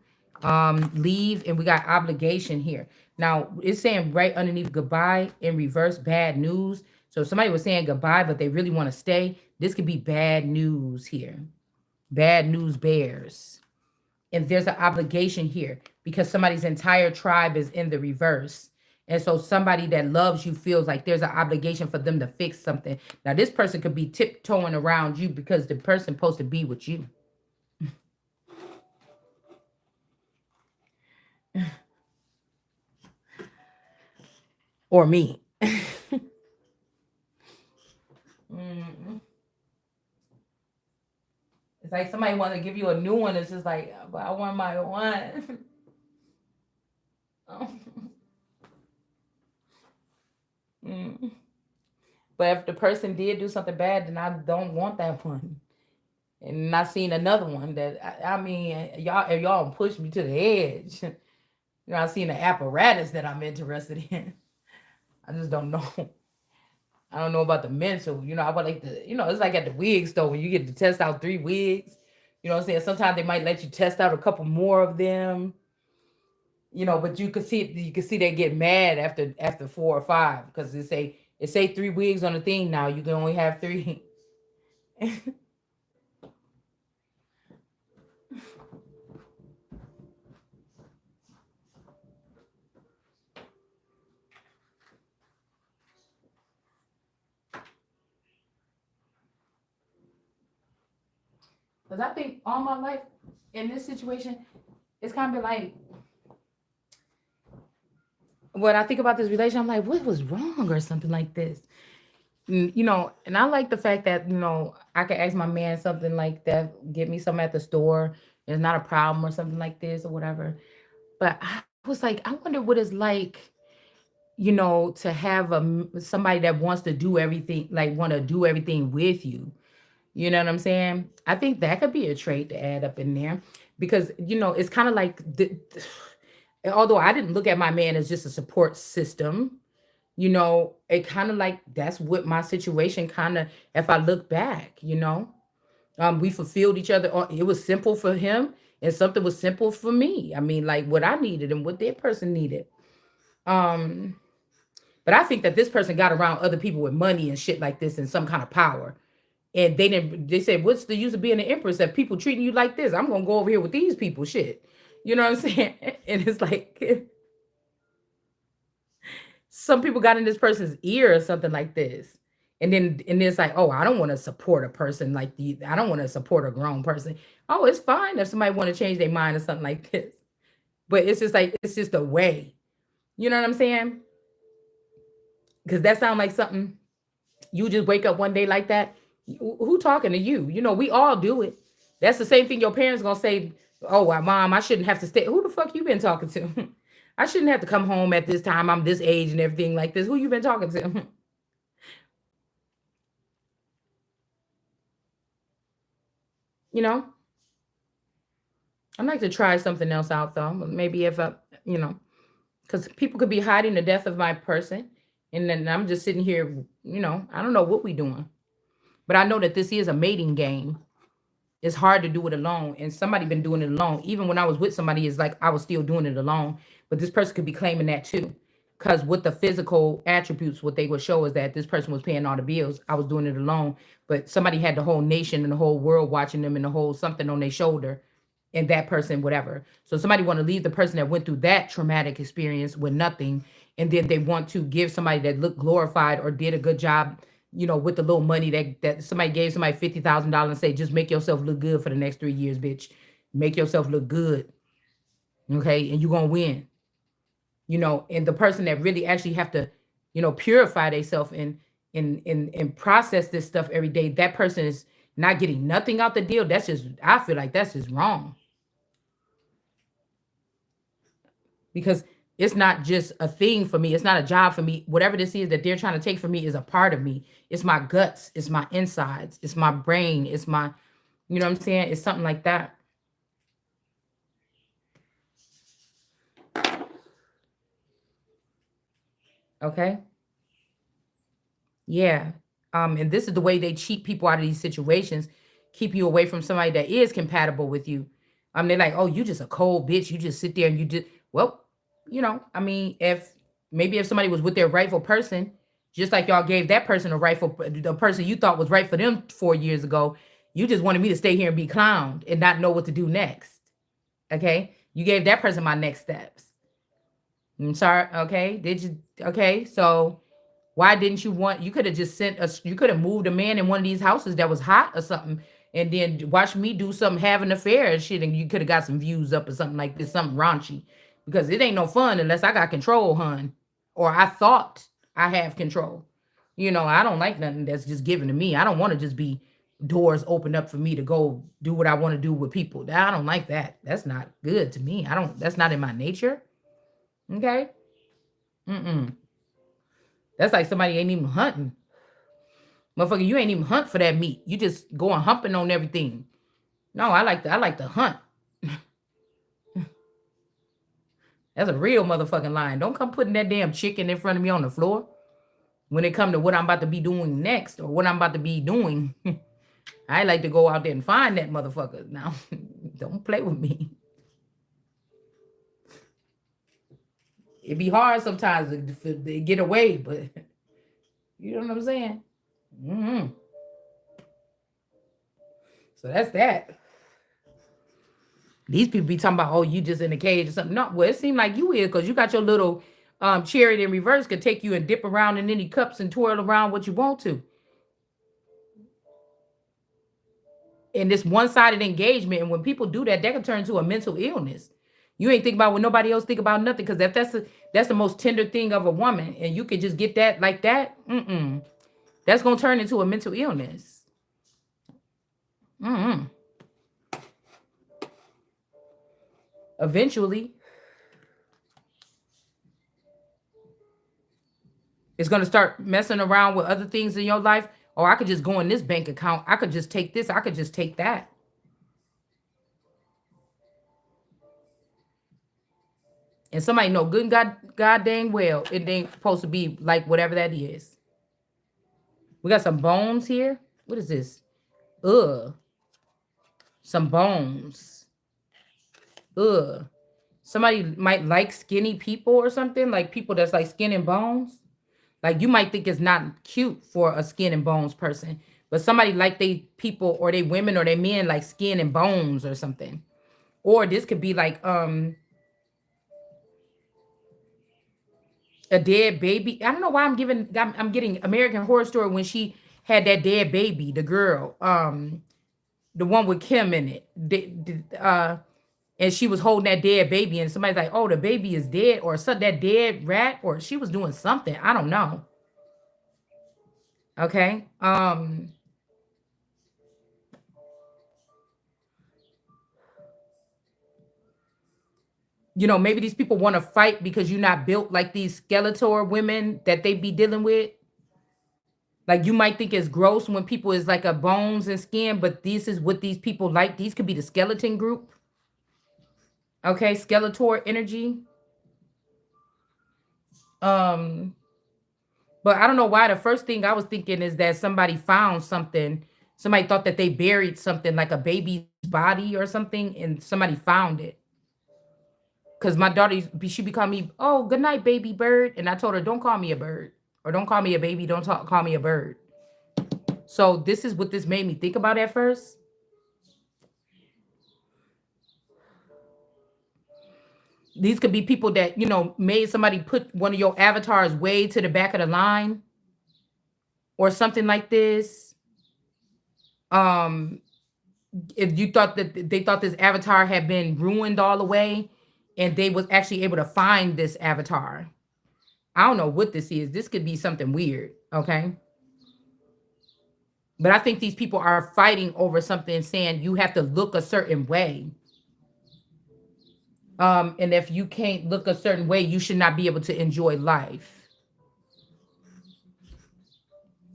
S1: leave, and we got obligation here. Now, it's saying right underneath goodbye in reverse, bad news. So if somebody was saying goodbye, but they really want to stay, this could be bad news here. Bad news bears. And there's an obligation here because somebody's entire tribe is in the reverse. And so somebody that loves you feels like there's an obligation for them to fix something. Now, this person could be tiptoeing around you because the person supposed to be with you. Or me. It's like somebody want to give you a new one. It's just like, but I want my one. Mm. But if the person did do something bad, then I don't want that one. And not seeing another one that I mean, y'all, if y'all push me to the edge, you know, I seen the apparatus that I'm interested in. I just don't know. I don't know about the mental. You know, I would like the, you know, it's like at the wig store when you get to test out 3 wigs. You know what I'm saying? Sometimes they might let you test out a couple more of them. You know, but you can see they get mad after 4 or 5 because it say 3 wigs on the thing now. You can only have 3. Because I think all my life in this situation, it's kind of been like, when I think about this relation, I'm like, what was wrong or something like this? You know, and I like the fact that, you know, I can ask my man something like that, get me something at the store. It's not a problem or something like this or whatever. But I was like, I wonder what it's like, to have somebody that wants to do everything, like want to do everything with you. You know what I'm saying? I think that could be a trait to add up in there because, it's kind of like, although I didn't look at my man as just a support system, it kind of like that's what my situation kind of, if I look back, we fulfilled each other. It was simple for him and something was simple for me. I mean, like what I needed and what their person needed. Um, but I think that this person got around other people with money and shit like this and some kind of power. And they said, what's the use of being an empress if people treating you like this? I'm gonna go over here with these people, shit. You know what I'm saying? And it's like some people got in this person's ear or something like this. And then it's like, oh, I don't want to support a person like the I don't want to support a grown person. Oh, it's fine if somebody want to change their mind or something like this. But it's just like it's just a way. You know what I'm saying? Because that sounds like something you just wake up one day like that. Who talking to you? We all do it. That's the same thing your parents gonna say. Oh, well, mom, I shouldn't have to stay. Who the fuck you been talking to? I shouldn't have to come home at this time. I'm this age and everything like this. Who you been talking to? you know, I'd like to try something else out though. Maybe if you know, because people could be hiding the death of my person, and then I'm just sitting here. I don't know what we doing, but I know that this is a mating game. It's hard to do it alone, and somebody been doing it alone. Even when I was with somebody, it's like I was still doing it alone. But this person could be claiming that too, because with the physical attributes, what they would show is that this person was paying all the bills. I was doing it alone, but somebody had the whole nation and the whole world watching them, and the whole something on their shoulder, and that person, whatever. So somebody want to leave the person that went through that traumatic experience with nothing, and then they want to give somebody that looked glorified or did a good job, with the little money that somebody gave somebody $50,000 and say, just make yourself look good for the next 3 years, bitch. Make yourself look good, okay, and you're gonna win. And the person that really actually have to, purify themselves and process this stuff every day, that person is not getting nothing out the deal. That's just, I feel like that's just wrong. Because it's not just a thing for me. It's not a job for me. Whatever this is that they're trying to take from me is a part of me. It's my guts. It's my insides. It's my brain. It's my, you know what I'm saying? It's something like that. Okay. Yeah. And this is the way they cheat people out of these situations, keep you away from somebody that is compatible with you. They're like, oh, you just a cold bitch. You just sit there and you just, well, I mean, if somebody was with their rightful person, just like y'all gave that person the person you thought was right for them 4 years ago, you just wanted me to stay here and be clowned and not know what to do next. Okay. You gave that person my next steps. I'm sorry. Okay. Did you? Okay. So why didn't you could have just sent us, you could have moved a man in one of these houses that was hot or something, and then watch me do something, have an affair and shit, and you could have got some views up or something like this, something raunchy. Because it ain't no fun unless I got control, hun. Or I thought I have control. I don't like nothing that's just given to me. I don't want to just be doors open up for me to go do what I want to do with people. I don't like that. That's not good to me. That's not in my nature. Okay. Mm-mm. That's like somebody ain't even hunting. Motherfucker, you ain't even hunt for that meat. You just going humping on everything. No, I like to hunt. That's a real motherfucking line. Don't come putting that damn chicken in front of me on the floor. When it come to what I'm about to be doing next or what I'm about to be doing, I like to go out there and find that motherfucker. Now, don't play with me. It be hard sometimes to get away, but you know what I'm saying? Hmm. So that's that. These people be talking about, oh, you just in a cage or something. No, well, it seemed like you is because you got your little chariot in reverse, could take you and dip around in any cups and twirl around what you want to. In this one-sided engagement, and when people do that, that can turn into a mental illness. You ain't think about what nobody else think about nothing, because if that's the most tender thing of a woman, and you could just get that like that, that's gonna turn into a mental illness. Mm-mm. Eventually. It's going to start messing around with other things in your life. Or I could just go in this bank account. I could just take this. I could just take that. And somebody know good and God dang well it ain't supposed to be like whatever that is. We got some bones here. What is this? Ugh. Some bones. Ugh. Somebody might like skinny people or something. Like people that's like skin and bones. Like you might think it's not cute for a skin and bones person. But somebody like they people or they women or they men like skin and bones or something. Or this could be like a dead baby. I don't know why I'm getting American Horror Story when she had that dead baby, the girl, the one with Kim in it. And she was holding that dead baby, and somebody's like, "Oh, the baby is dead," or something, that dead rat, or she was doing something. I don't know. Okay. Maybe these people want to fight because you're not built like these Skeletor women that they be dealing with. Like you might think it's gross when people is like a bones and skin, but this is what these people like. These could be the skeleton group. Okay, Skeletor energy. Um, but I don't know why the first thing I was thinking is that somebody found something. Somebody thought that they buried something like a baby's body or something, and somebody found it. Cause my daughter, she be calling me, "Oh, good night, baby bird," and I told her, "Don't call me a bird, or don't call me a baby. Don't call me a bird." So this is what this made me think about at first. These could be people that made somebody put one of your avatars way to the back of the line or something like this. Um, if you thought that they thought this avatar had been ruined all the way, and they was actually able to find this avatar. I don't know what this is. This could be something weird. Okay. But I think these people are fighting over something, saying you have to look a certain way. And if you can't look a certain way, you should not be able to enjoy life.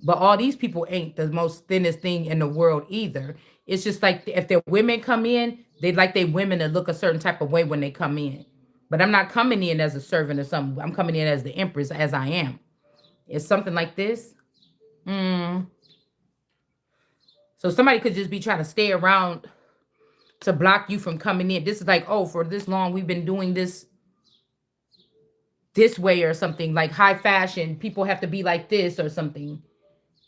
S1: But all these people ain't the most thinnest thing in the world either. It's just like if their women come in, they like their women to look a certain type of way when they come in. But I'm not coming in as a servant or something. I'm coming in as the empress, as I am. It's something like this. Mm. So somebody could just be trying to stay around to block you from coming in. This is like, oh, for this long we've been doing this way or something, like high fashion. People have to be like this or something.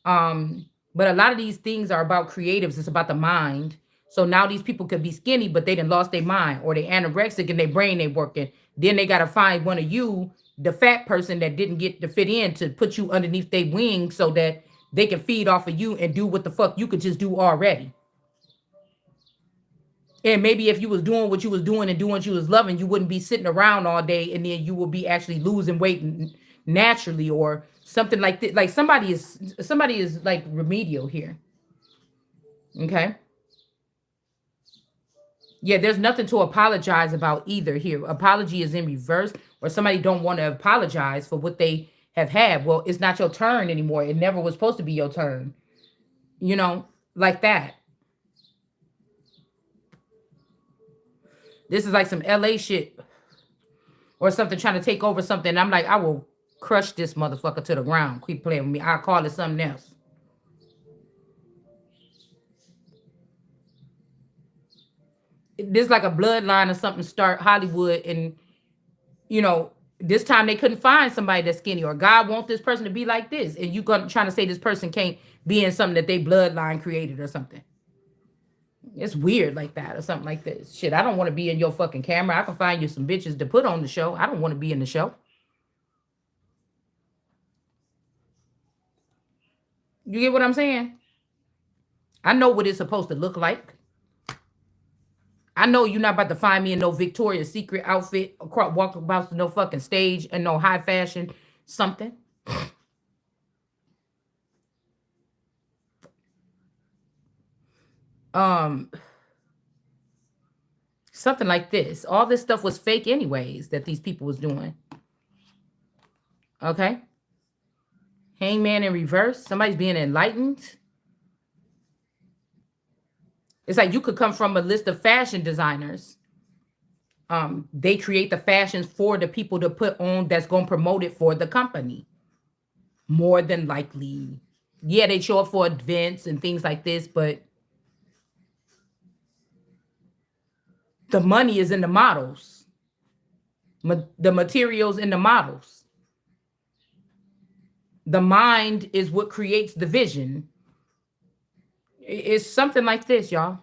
S1: But a lot of these things are about creatives. It's about the mind. So now these people could be skinny, but they done lost their mind, or they anorexic and their brain ain't working. Then they gotta find one of you, the fat person that didn't get to fit in, to put you underneath their wing so that they can feed off of you and do what the fuck you could just do already. And maybe if you was doing what you was doing and doing what you was loving, you wouldn't be sitting around all day, and then you will be actually losing weight naturally or something like that. Like somebody is like remedial here. Okay. Yeah, there's nothing to apologize about either here. Apology is in reverse, or somebody don't want to apologize for what they have had. Well, it's not your turn anymore. It never was supposed to be your turn. You know, like that. This is like some LA shit or something trying to take over something. I'm like, I will crush this motherfucker to the ground. Keep playing with me. I'll call it something else. This like a bloodline or something start Hollywood, and this time they couldn't find somebody that's skinny, or God want this person to be like this, and you gonna trying to say this person can't be in something that they bloodline created or something. It's weird like that or something like this. Shit, I don't want to be in your fucking camera. I can find you some bitches to put on the show. I don't want to be in the show. You get what I'm saying? I know what it's supposed to look like. I know you're not about to find me in no Victoria's Secret outfit, walk about no fucking stage and no high fashion something. Um, Something like this. All this stuff was fake anyways that these people was doing. Okay? Hangman in reverse. Somebody's being enlightened. It's like you could come from a list of fashion designers. They create the fashions for the people to put on that's going to promote it for the company. More than likely. Yeah, they show up for events and things like this, but the money is in the models, the materials in the models. The mind is what creates the vision. It's something like this, y'all.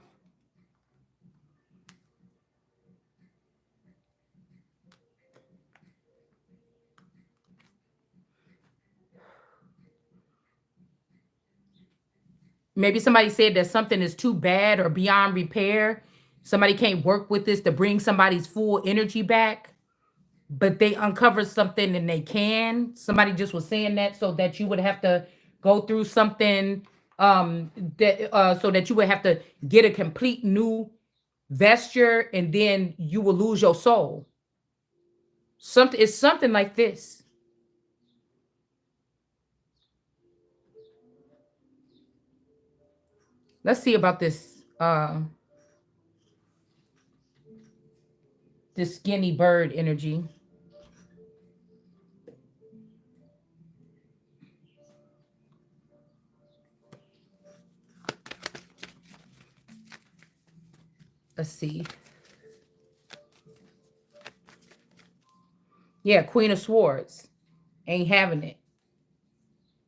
S1: Maybe somebody said that something is too bad or beyond repair. Somebody can't work with this to bring somebody's full energy back, but they uncovered something and they can. Somebody just was saying that so that you would have to go through something that so that you would have to get a complete new vesture and then you will lose your soul. Something it's something like this. Let's see about this skinny bird energy. Let's see. Yeah, Queen of Swords. Ain't having it.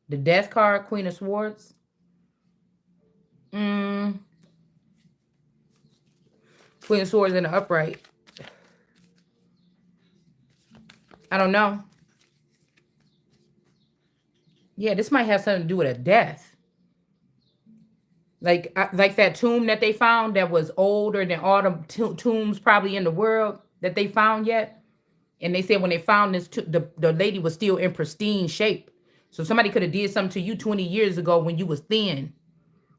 S1: The death card, Queen of Swords. Mm, Queen of Swords in the upright. I don't know. Yeah, this might have something to do with a death. Like that tomb that they found that was older than all the tombs probably in the world that they found yet. And they said when they found this, the lady was still in pristine shape. So somebody could have did something to you 20 years ago when you was thin,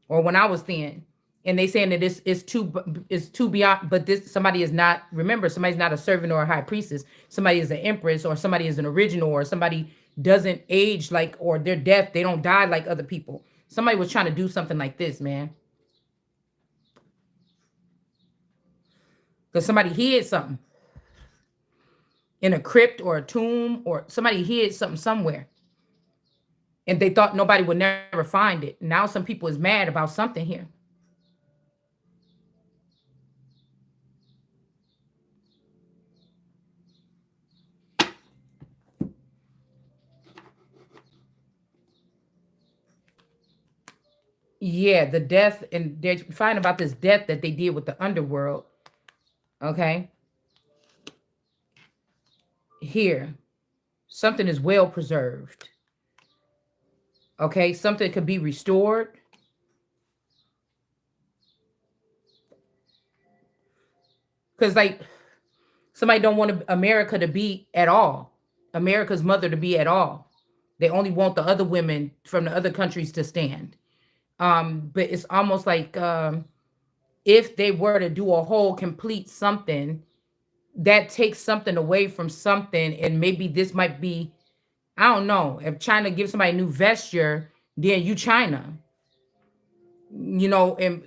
S1: or when I was thin. And they saying that it's too beyond. But this somebody is not. Remember, somebody's not a servant or a high priestess. Somebody is an empress, or somebody is an original, or somebody doesn't age like, or they're deaf. They don't die like other people. Somebody was trying to do something like this, man. Because somebody hid something in a crypt or a tomb, or somebody hid something somewhere. And they thought nobody would never find it. Now some people is mad about something here. Yeah, the death, and they're fighting about this death that they did with the underworld. Okay. Here, something is well preserved. Okay, something could be restored. Because like somebody don't want America to be at all. America's mother to be at all. They only want the other women from the other countries to stand. But it's almost like if they were to do a whole complete something, that takes something away from something, and maybe this might be, I don't know, if China gives somebody a new vesture, then you China, and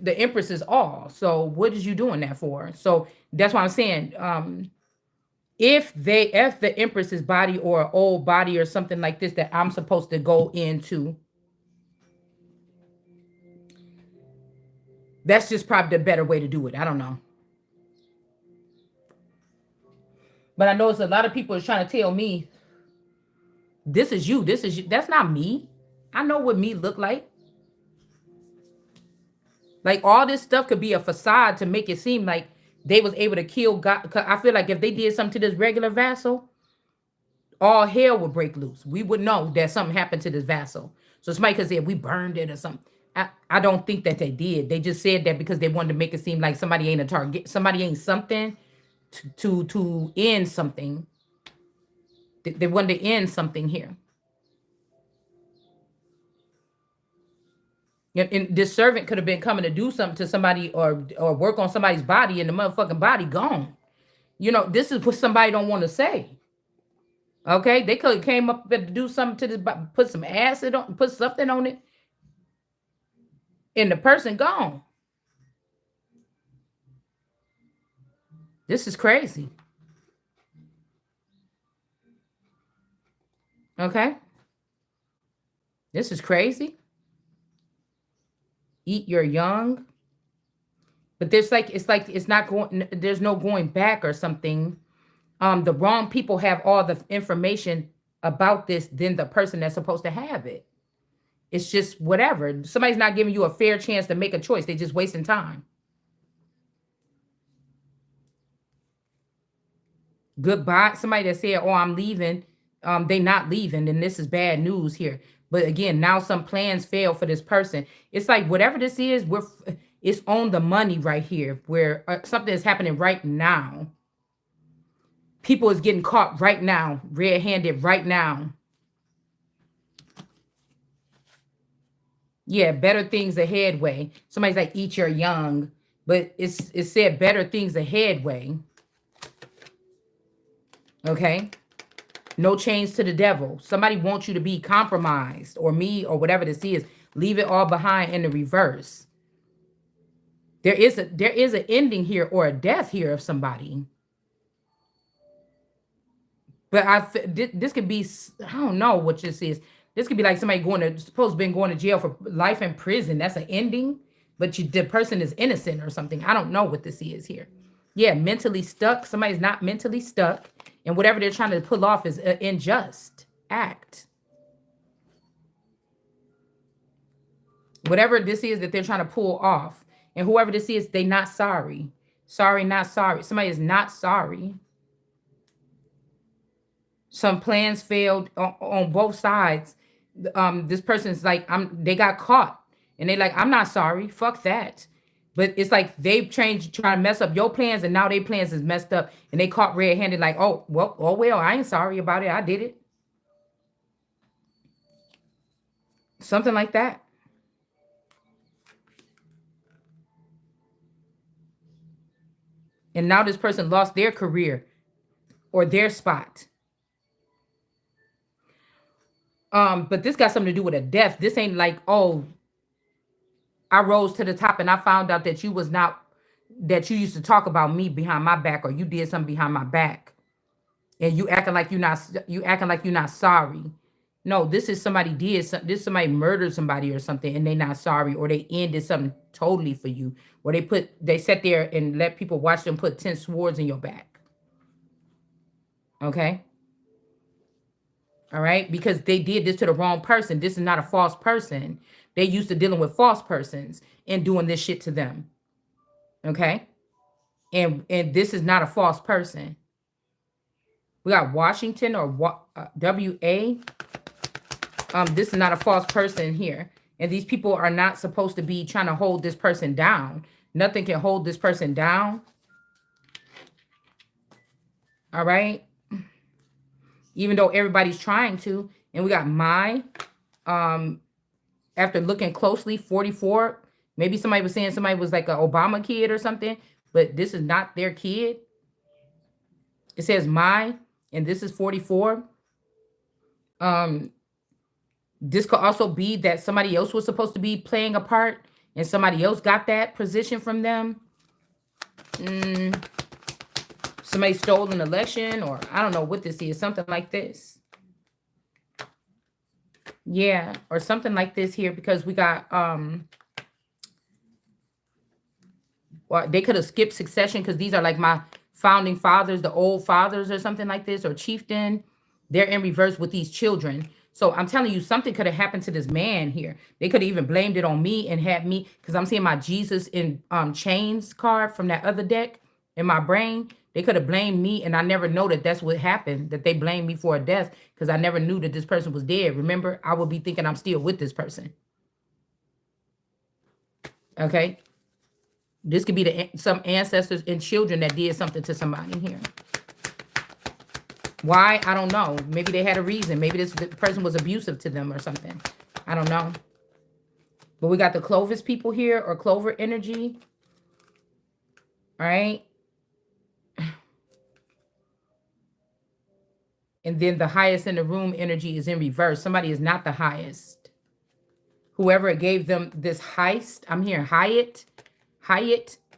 S1: the Empress is all. So what is you doing that for? So that's why I'm saying, if the Empress's body or an old body or something like this that I'm supposed to go into, that's just probably the better way to do it. I don't know. But I know it's a lot of people is trying to tell me, this is you, this is you. That's not me. I know what me look like. Like all this stuff could be a facade to make it seem like they was able to kill God. 'Cause I feel like if they did something to this regular vassal, all hell would break loose. We would know that something happened to this vassal. So somebody could say we burned it or something. I don't think that they did. They just said that because they wanted to make it seem like somebody ain't a target, somebody ain't something to end something. They wanted to end something here. And this servant could have been coming to do something to somebody, or work on somebody's body, and the motherfucking body gone. This is what somebody don't want to say. Okay, they could have came up to do something to this, put some acid on, put something on it, and the person gone. This is crazy. Okay, this is crazy. Eat your young, but there's like it's not going. There's no going back or something. The wrong people have all the information about this than the person that's supposed to have it. It's just whatever. Somebody's not giving you a fair chance to make a choice. They're just wasting time. Goodbye. Somebody that said, "Oh, I'm leaving," they not leaving, and this is bad news here. But again, now some plans fail for this person. It's like whatever this is, it's on the money right here, where something is happening right now. People is getting caught right now, red-handed right now. Yeah, better things ahead way. Somebody's like, "Eat your young," but it said better things ahead way. Okay. No chains to the devil. Somebody wants you to be compromised, or me, or whatever this is. Leave it all behind in the reverse. There is an ending here or a death here of somebody. But this could be, I don't know what this is. This could be like somebody supposed to been going to jail for life in prison. That's an ending, but the person is innocent or something. I don't know what this is here. Yeah, mentally stuck. Somebody's not mentally stuck, and whatever they're trying to pull off is an unjust act. Whatever this is that they're trying to pull off, and whoever this is, they not sorry. Sorry, not sorry. Somebody is not sorry. Some plans failed on both sides. This person's like, they got caught, and they like, I'm not sorry, fuck that. But it's like they've changed, trying to mess up your plans, and now their plans is messed up, and they caught red-handed, like, oh well, I ain't sorry about it, I did it. Something like that. And now this person lost their career or their spot. But this got something to do with a death. This ain't like, oh, I rose to the top and I found out that you was not, that you used to talk about me behind my back, or you did something behind my back, and you acting like you're not sorry. No, this is somebody did something. This somebody murdered somebody or something, and they not sorry, or they ended something totally for you, or they sat there and let people watch them put 10 swords in your back. Okay. All right, because they did this to the wrong person. This is not a false person. They used to dealing with false persons and doing this shit to them. Okay, and this is not a false person. We got Washington or WA. This is not a false person here, and these people are not supposed to be trying to hold this person down. Nothing can hold this person down. All right, even though everybody's trying to, and we got after looking closely, 44. Maybe somebody was saying somebody was like an Obama kid or something, but this is not their kid. It says and this is 44. This could also be that somebody else was supposed to be playing a part, and somebody else got that position from them. Somebody stole an election, or I don't know what this is. Something like this. Yeah, or something like this here, because we got well, they could have skipped succession, because these are like my founding fathers, the old fathers or something like this, or chieftain. They're in reverse with these children. So I'm telling you, something could have happened to this man here. They could have even blamed it on me and had me, because I'm seeing my Jesus in chains card from that other deck in my brain. They could have blamed me, and I never know that that's what happened, that they blamed me for a death, because I never knew that this person was dead. Remember, I would be thinking I'm still with this person. Okay. This could be some ancestors and children that did something to somebody here. Why? I don't know. Maybe they had a reason. Maybe this person was abusive to them or something. I don't know. But we got the Clovis people here, or Clover energy. All right. And then the highest in the room energy is in reverse. Somebody is not the highest. Whoever gave them this heist, I'm hearing Hyatt,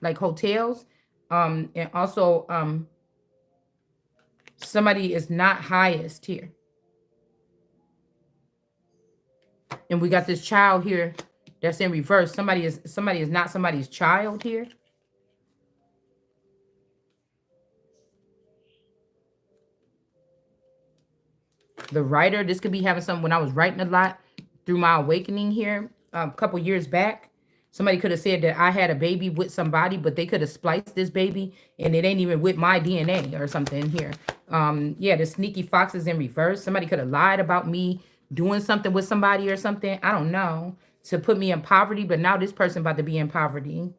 S1: like hotels. And also somebody is not highest here. And we got this child here that's in reverse. Somebody is not somebody's child here. The writer, this could be having something when I was writing a lot through my awakening here a couple years back. Somebody could have said that I had a baby with somebody, but they could have spliced this baby and it ain't even with my DNA or something here. Yeah, the sneaky fox is in reverse. Somebody could have lied about me doing something with somebody or something. I don't know. To put me in poverty, but now this person about to be in poverty.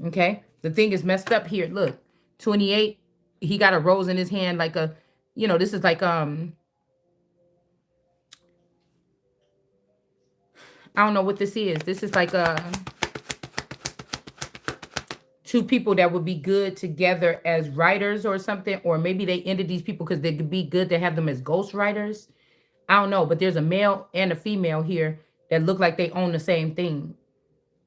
S1: Okay. The thing is messed up here. Look, 28, he got a rose in his hand like a, you know, this is like, I don't know what this is. This is like two people that would be good together as writers or something, or maybe they ended these people because they could be good to have them as ghost writers. I don't know, but there's a male and a female here that look like they own the same thing.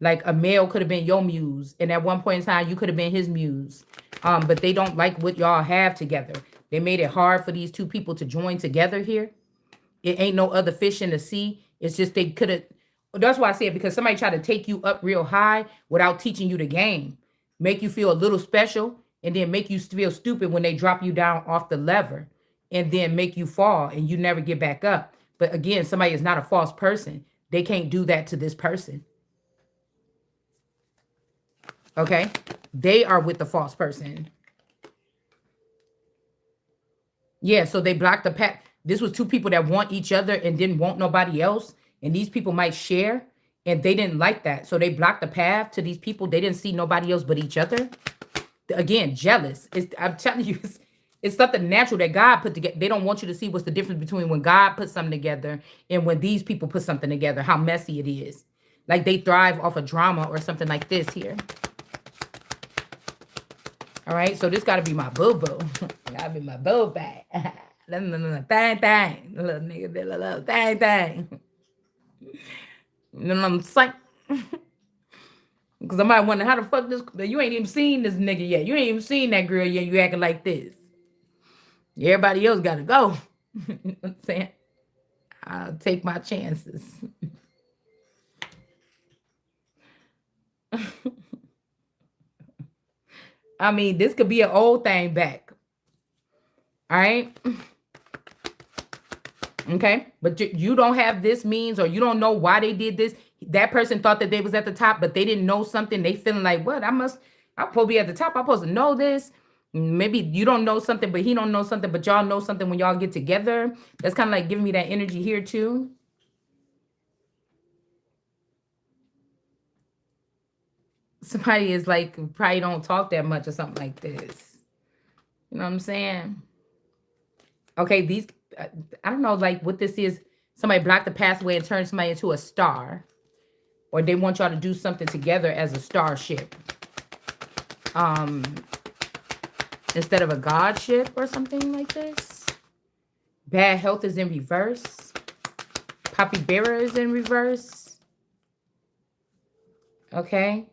S1: Like a male could have been your muse, and at one point in time, you could have been his muse. But they don't like what y'all have together. They made it hard for these two people to join together here. It ain't no other fish in the sea. It's just they could have. That's why I say it, because somebody tried to take you up real high without teaching you the game. Make you feel a little special, and then make you feel stupid when they drop you down off the lever, and then make you fall and you never get back up. But again, somebody is not a false person. They can't do that to this person. Okay? They are with the false person. Yeah, so they blocked the path. This was two people that want each other and didn't want nobody else. And these people might share, and they didn't like that. So they blocked the path to these people. They didn't see nobody else but each other. Again, jealous. I'm telling you, it's something natural that God put together. They don't want you to see what's the difference between when God puts something together and when these people put something together, how messy it is. Like they thrive off of drama or something like this here. All right, so this got to be my boo-boo. Got to be my boo-bag. Little thing. Little nigga, little thing. You know what I'm saying? Because I might wonder how the fuck this... You ain't even seen this nigga yet. You ain't even seen that girl yet. You acting like this. Everybody else got to go. You know what I'm saying? I'll take my chances. I mean, this could be an old thing back. All right? Okay? But you don't have this means, or you don't know why they did this. That person thought that they was at the top, but they didn't know something. They feeling like, what? I'm supposed to be at the top. I'm supposed to know this. Maybe you don't know something, but he don't know something, but y'all know something when y'all get together. That's kind of like giving me that energy here too. Somebody is like, probably don't talk that much or something like this. You know what I'm saying? Okay, these, I don't know, like what this is. Somebody blocked the pathway and turned somebody into a star. Or they want y'all to do something together as a starship. Instead of a godship or something like this. Bad health is in reverse. Poppy bearer is in reverse. Okay.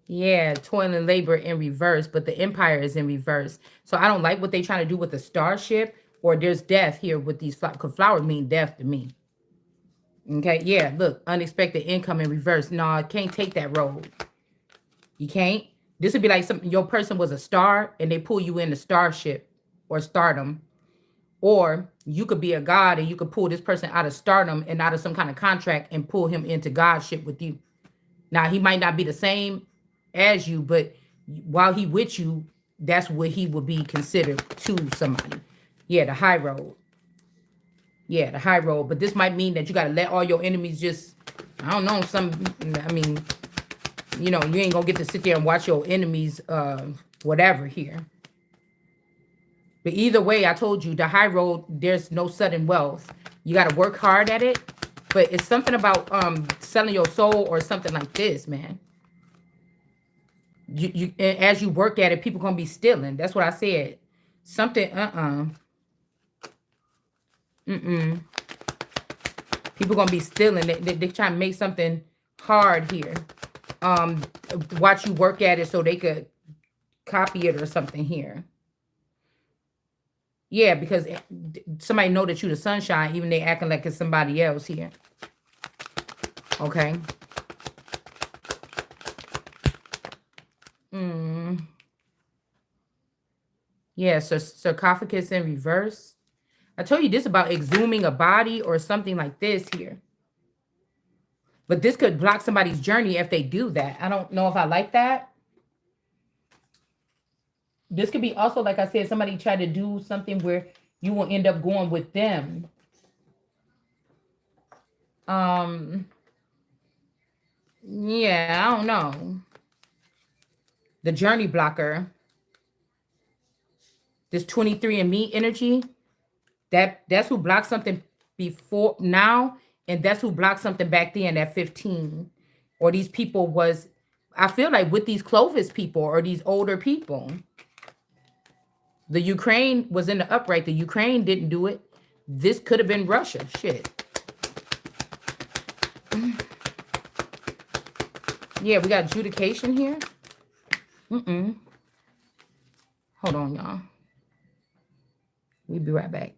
S1: Yeah, toil and labor in reverse, but the empire is in reverse. So I don't like what they trying to do with the starship, or there's death here with these flowers, because flowers mean death to me. Okay, yeah, look, unexpected income in reverse. No, I can't take that road. You can't. This would be like your person was a star and they pull you into starship or stardom. Or you could be a god and you could pull this person out of stardom and out of some kind of contract and pull him into godship with you. Now, he might not be the same as you, but while he with you, that's what he would be considered to somebody. Yeah, the high road. Yeah, the high road. But this might mean that you got to let all your enemies just, I don't know, I mean, you know, you ain't going to get to sit there and watch your enemies, whatever here. But either way, I told you, the high road, there's no sudden wealth. You got to work hard at it. But it's something about selling your soul or something like this, man. As you work at it, people gonna be stealing. That's what I said. Something, people gonna be stealing. They trying to make something hard here. Watch you work at it so they could copy it or something here. Yeah, because somebody know that you the sunshine, even they acting like it's somebody else here. Okay. Yeah, so sarcophagus in reverse. I told you this about exhuming a body or something like this here. But this could block somebody's journey if they do that. I don't know if I like that. This could be also, like I said, somebody try to do something where you will end up going with them. Yeah, I don't know. The journey blocker. This 23andMe energy. That's who blocked something before now, and that's who blocked something back then at 15. Or these people was, I feel like with these Clovis people or these older people. The Ukraine was in the upright. The Ukraine didn't do it. This could have been Russia. Shit. Yeah, we got adjudication here. Hold on, y'all. We'll be right back.